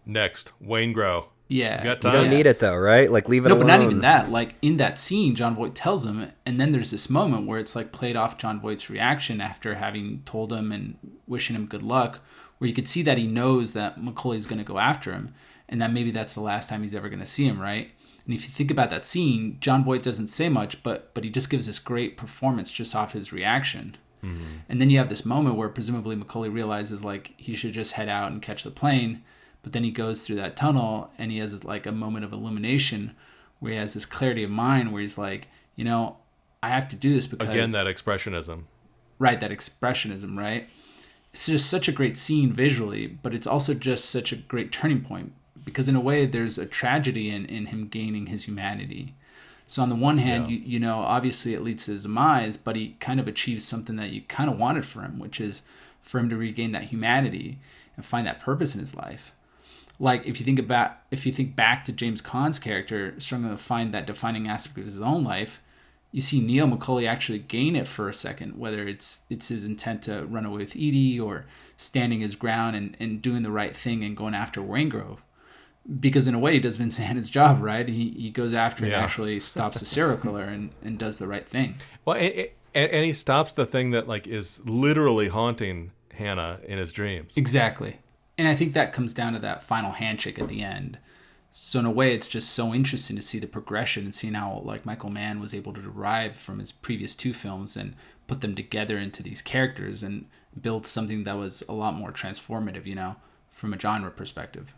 Next, Waingro. Yeah. You got time? You don't need it though, right? Like, leave it alone. No, but not even that. Like, in that scene, John Voight tells him, and then there's this moment where it's like played off John Voight's reaction after having told him and wishing him good luck, where you could see that he knows that Macaulay's going to go after him, and that maybe that's the last time he's ever going to see him, right? And if you think about that scene, John Voight doesn't say much, but he just gives this great performance just off his reaction. And then you have this moment where presumably Macaulay realizes like he should just head out and catch the plane, but then he goes through that tunnel and he has like a moment of illumination where he has this clarity of mind where he's like, you know, I have to do this because... Again, that expressionism. Right, that expressionism, right? It's just such a great scene visually, but it's also just such a great turning point because in a way there's a tragedy in him gaining his humanity. So on the one hand, you know, obviously it leads to his demise, but he kind of achieves something that you kind of wanted for him, which is for him to regain that humanity and find that purpose in his life. Like if you think back to James Caan's character struggling to find that defining aspect of his own life, you see Neil Macaulay actually gain it for a second, whether it's his intent to run away with Edie or standing his ground and doing the right thing and going after Waingrove. Because in a way, he does Vincent Hanna's job, right? He goes after and actually stops the serial killer and does the right thing. Well, And he stops the thing that like is literally haunting Hannah in his dreams. Exactly. And I think that comes down to that final handshake at the end. So in a way, it's just so interesting to see the progression and seeing how like Michael Mann was able to derive from his previous two films and put them together into these characters and build something that was a lot more transformative, you know, from a genre perspective.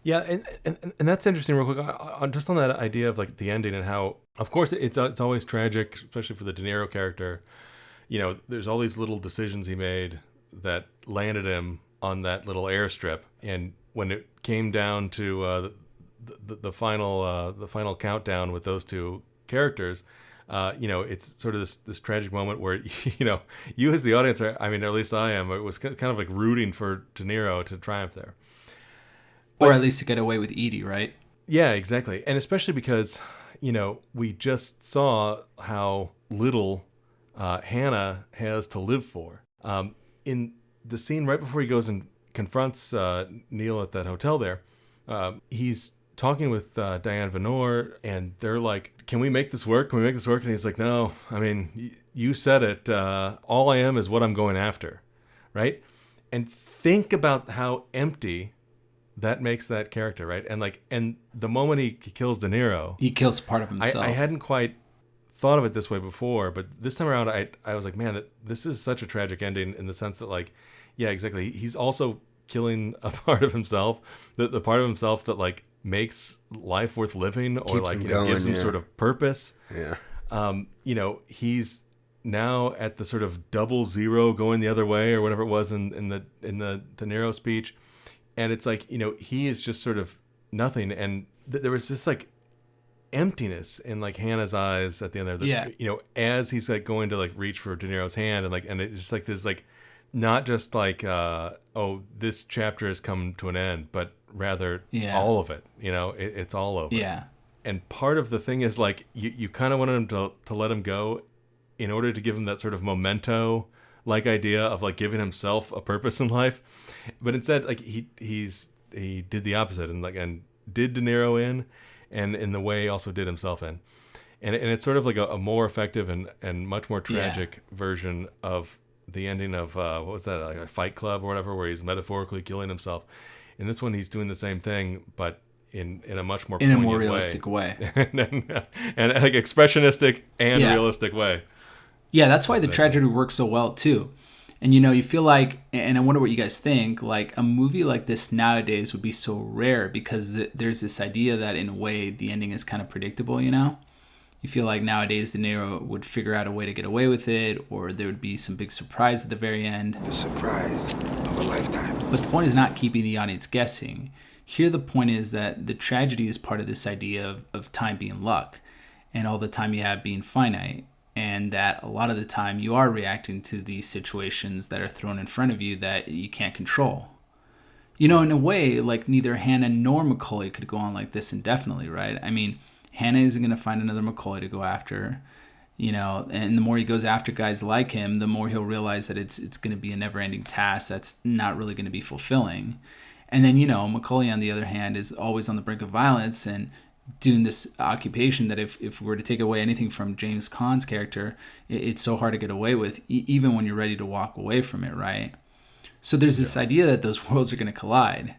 Yeah, and that's interesting. Real quick, just on that idea of like the ending and how, of course, it's always tragic, especially for the De Niro character. You know, there's all these little decisions he made that landed him on that little airstrip, and when it came down to the final countdown with those two characters, you know, it's sort of this tragic moment where you know, you as the audience are, I mean, or at least I am, it was kind of like rooting for De Niro to triumph there. Or at least to get away with Edie, right? Yeah, exactly. And especially because, you know, we just saw how little Hannah has to live for. In the scene right before he goes and confronts Neil at that hotel there, he's talking with Diane Venor, and they're like, can we make this work? Can we make this work? And he's like, no, I mean, you said it. All I am is what I'm going after, right? And think about how empty that makes that character, right? And like, and the moment he kills De Niro, he kills part of himself. I hadn't quite thought of it this way before, but this time around, I was like, man, this is such a tragic ending in the sense that, like, yeah, exactly. He's also killing a part of himself, the part of himself that like makes life worth living, or Keeps like him you know, going, gives him yeah. sort of purpose. Yeah. You know, he's now at the sort of 00 going the other way, or whatever it was in the De Niro speech. And it's like, you know, he is just sort of nothing. And there was this like emptiness in like Hannah's eyes at the end there. That, Yeah. You know, as he's like going to like reach for De Niro's hand, and it's just like this, like, not just like, oh, this chapter has come to an end, but rather all of it, you know, it's all over. Yeah. And part of the thing is like, you kind of wanted him to let him go in order to give him that sort of memento like idea of like giving himself a purpose in life, but instead like he did the opposite, and did De Niro in, and in the way also did himself in, and it's sort of like a more effective and much more tragic version of the ending of what was that, like a Fight Club or whatever, where he's metaphorically killing himself. In this one, he's doing the same thing, but in a much more in a poignant more realistic way. and like expressionistic and realistic way. Yeah, that's why the tragedy works so well too. And you know, you feel like, and I wonder what you guys think, like a movie like this nowadays would be so rare because there's this idea that in a way the ending is kind of predictable, you know? You feel like nowadays De Niro would figure out a way to get away with it, or there would be some big surprise at the very end. The surprise of a lifetime. But the point is not keeping the audience guessing. Here the point is that the tragedy is part of this idea of time being luck, and all the time you have being finite. And that a lot of the time you are reacting to these situations that are thrown in front of you that you can't control. You know, in a way, like neither Hannah nor Macaulay could go on like this indefinitely, right? I mean, Hannah isn't going to find another Macaulay to go after, you know, and the more he goes after guys like him, the more he'll realize that it's going to be a never-ending task that's not really going to be fulfilling. And then, you know, Macaulay, on the other hand, is always on the brink of violence and doing this occupation that if we were to take away anything from James Caan's character, it's so hard to get away with, even when you're ready to walk away from it, right? So there's this idea that those worlds are going to collide.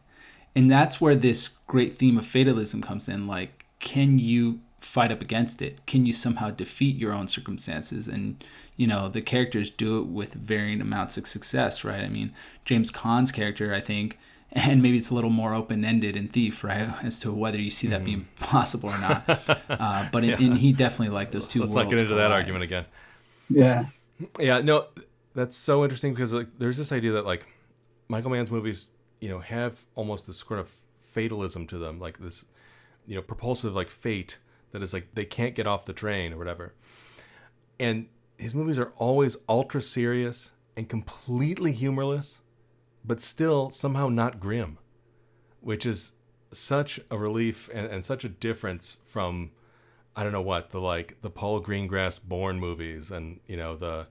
And that's where this great theme of fatalism comes in. Like, can you fight up against it? Can you somehow defeat your own circumstances? And, you know, the characters do it with varying amounts of success, right? I mean, James Caan's character, I think, and maybe it's a little more open-ended in Thief, right, as to whether you see that being possible or not. But he definitely liked those two worlds. Let's not get into that argument again. Yeah. Yeah, no, that's so interesting because like there's this idea that like Michael Mann's movies, you know, have almost this sort of fatalism to them, like this, you know, propulsive like fate that is like they can't get off the train or whatever. And his movies are always ultra serious and completely humorless, but still somehow not grim, which is such a relief and such a difference from, I don't know what, the Paul Greengrass Bourne movies and, you know, the,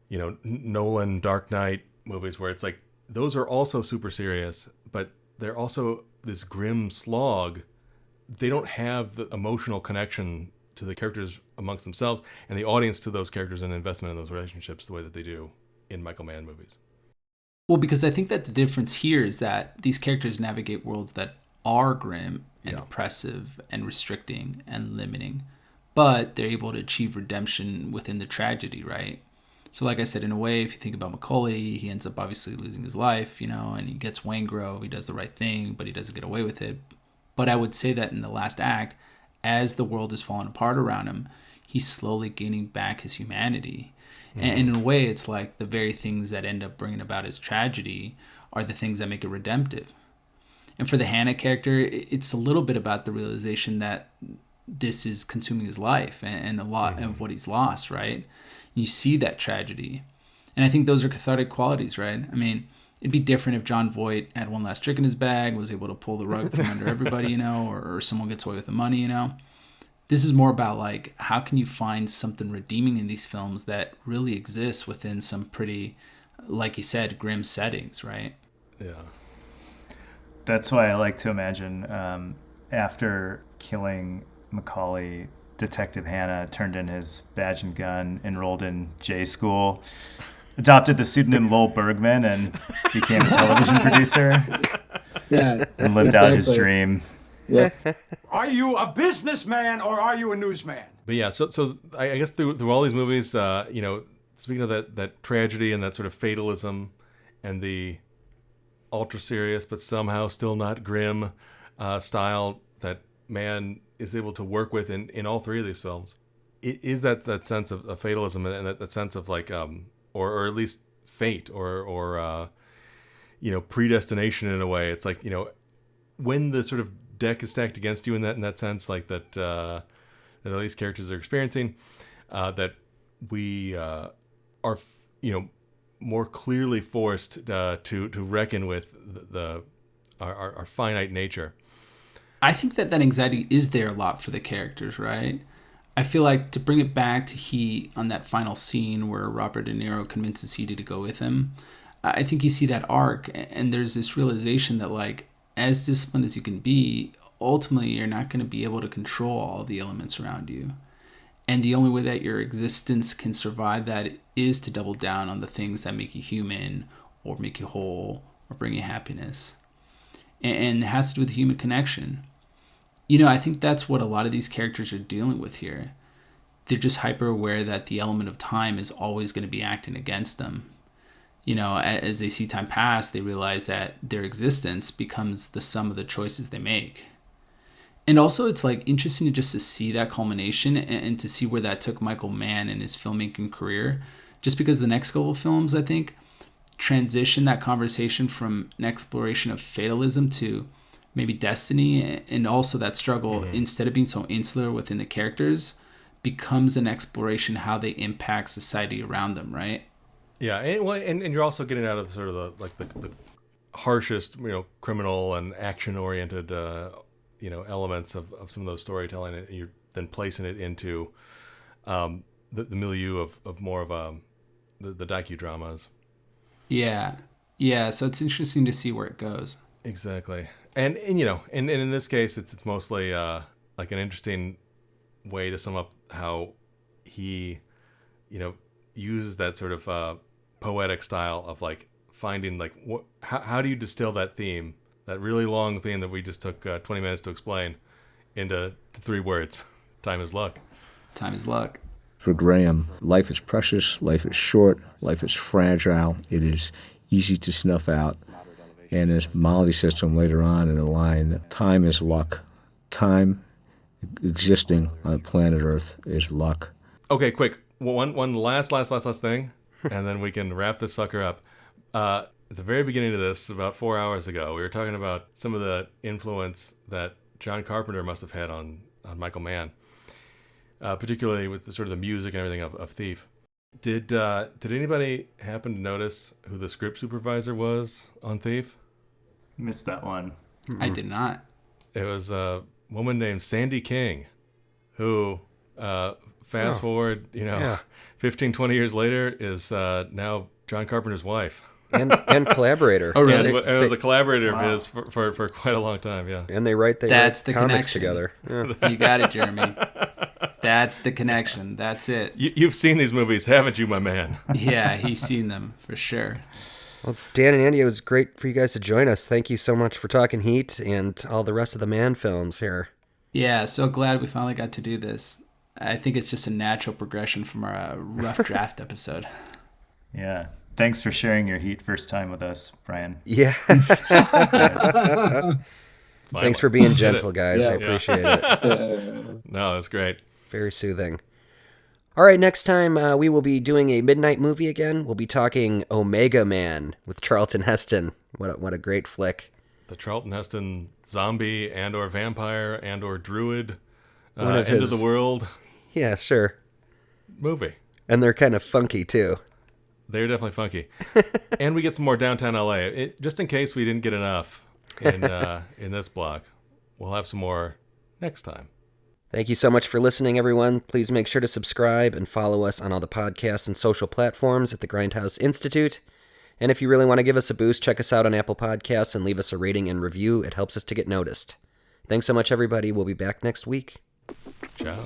you know, Nolan Dark Knight movies where it's like, those are also super serious, but they're also this grim slog. They don't have the emotional connection to the characters amongst themselves and the audience to those characters and investment in those relationships the way that they do in Michael Mann movies. Well, because I think that the difference here is that these characters navigate worlds that are grim and oppressive and restricting and limiting, but they're able to achieve redemption within the tragedy, right? So like I said, in a way, if you think about Macaulay, he ends up obviously losing his life, and he gets Waingro, he does the right thing, but he doesn't get away with it. But I would say that in the last act, as the world is falling apart around him, he's slowly gaining back his humanity. And in a way, it's like the very things that end up bringing about his tragedy are the things that make it redemptive. And for the Hannah character, it's a little bit about the realization that this is consuming his life and a lot of what he's lost, right? You see that tragedy. And I think those are cathartic qualities, right? I mean, it'd be different if John Voight had one last trick in his bag, was able to pull the rug from under everybody, or someone gets away with the money, This is more about, like, how can you find something redeeming in these films that really exists within some pretty, like you said, grim settings, right? Yeah. That's why I like to imagine after killing Macaulay, Detective Hannah turned in his badge and gun, enrolled in J school, adopted the pseudonym Lowell Bergman, and became a television producer. Yeah, and lived out his dream. Yeah. Are you a businessman or are you a newsman? But yeah, so I guess through all these movies, speaking of that tragedy and that sort of fatalism and the ultra serious but somehow still not grim style that Mann is able to work with in all three of these films, it is that sense of fatalism and that sense of like or at least fate or predestination in a way. It's like, when the sort of deck is stacked against you in that sense, like that all these characters are experiencing, that we are more clearly forced to reckon with our finite nature. I think that anxiety is there a lot for the characters, right? I feel like, to bring it back to Heat, on that final scene where Robert De Niro convinces Heat to go with him, I think you see that arc, and there's this realization that, like, as disciplined as you can be, ultimately you're not going to be able to control all the elements around you. And the only way that your existence can survive that is to double down on the things that make you human or make you whole or bring you happiness. And it has to do with human connection. I think that's what a lot of these characters are dealing with here. They're just hyper aware that the element of time is always going to be acting against them. As they see time pass, they realize that their existence becomes the sum of the choices they make. And also, it's like interesting to see that culmination and to see where that took Michael Mann in his filmmaking career. Just because the next couple of films, I think, transition that conversation from an exploration of fatalism to maybe destiny, and also that struggle, instead of being so insular within the characters, becomes an exploration how they impact society around them, right? Yeah, and you're also getting out of sort of the harshest, criminal and action-oriented, elements of some of those storytelling, and you're then placing it into the milieu of more of the docudramas. Yeah. So it's interesting to see where it goes. Exactly, and in this case, it's mostly like an interesting way to sum up how he, uses that sort of poetic style of like finding like how do you distill that theme, that really long theme that we just took 20 minutes to explain, into 3 words: time is luck. Time is luck. For Graham, life is precious, life is short, life is fragile, it is easy to snuff out. And as Molly says to him later on in a line, time is luck. Time existing on planet Earth is luck. Okay, quick. One last thing, and then we can wrap this fucker up. At the very beginning of this, about 4 hours ago, we were talking about some of the influence that John Carpenter must have had on Michael Mann, particularly with the sort of the music and everything of Thief. Did anybody happen to notice who the script supervisor was on Thief? Missed that one. I did not. It was a woman named Sandy King, who fast forward, 15, 20 years later, is now John Carpenter's wife. And collaborator. Oh, really? And it was a collaborator of his for quite a long time, yeah. And they write comics together. Yeah. You got it, Jeremy. That's the connection. That's it. You've seen these movies, haven't you, my man? Yeah, he's seen them for sure. Well, Dan and Andy, it was great for you guys to join us. Thank you so much for talking Heat and all the rest of the Man films here. Yeah, so glad we finally got to do this. I think it's just a natural progression from our rough draft episode. Yeah. Thanks for sharing your Heat first time with us, Brian. Yeah. Thanks for being gentle, guys. Yeah. I appreciate it. No, that's great. Very soothing. All right, next time we will be doing a midnight movie again. We'll be talking Omega Man with Charlton Heston. What a great flick. The Charlton Heston zombie and or vampire and or druid End of the world. Yeah, sure. Movie. And they're kind of funky, too. They're definitely funky. And we get some more downtown LA. Just in case we didn't get enough in this block. We'll have some more next time. Thank you so much for listening, everyone. Please make sure to subscribe and follow us on all the podcasts and social platforms at the Grindhouse Institute. And if you really want to give us a boost, check us out on Apple Podcasts and leave us a rating and review. It helps us to get noticed. Thanks so much, everybody. We'll be back next week. Ciao.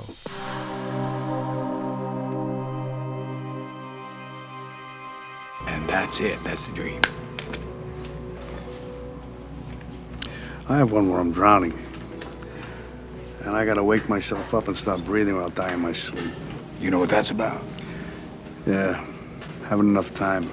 And that's it. That's the dream. I have one where I'm drowning. And I gotta wake myself up and stop breathing or I'll die in my sleep. You know what that's about? Yeah, having enough time.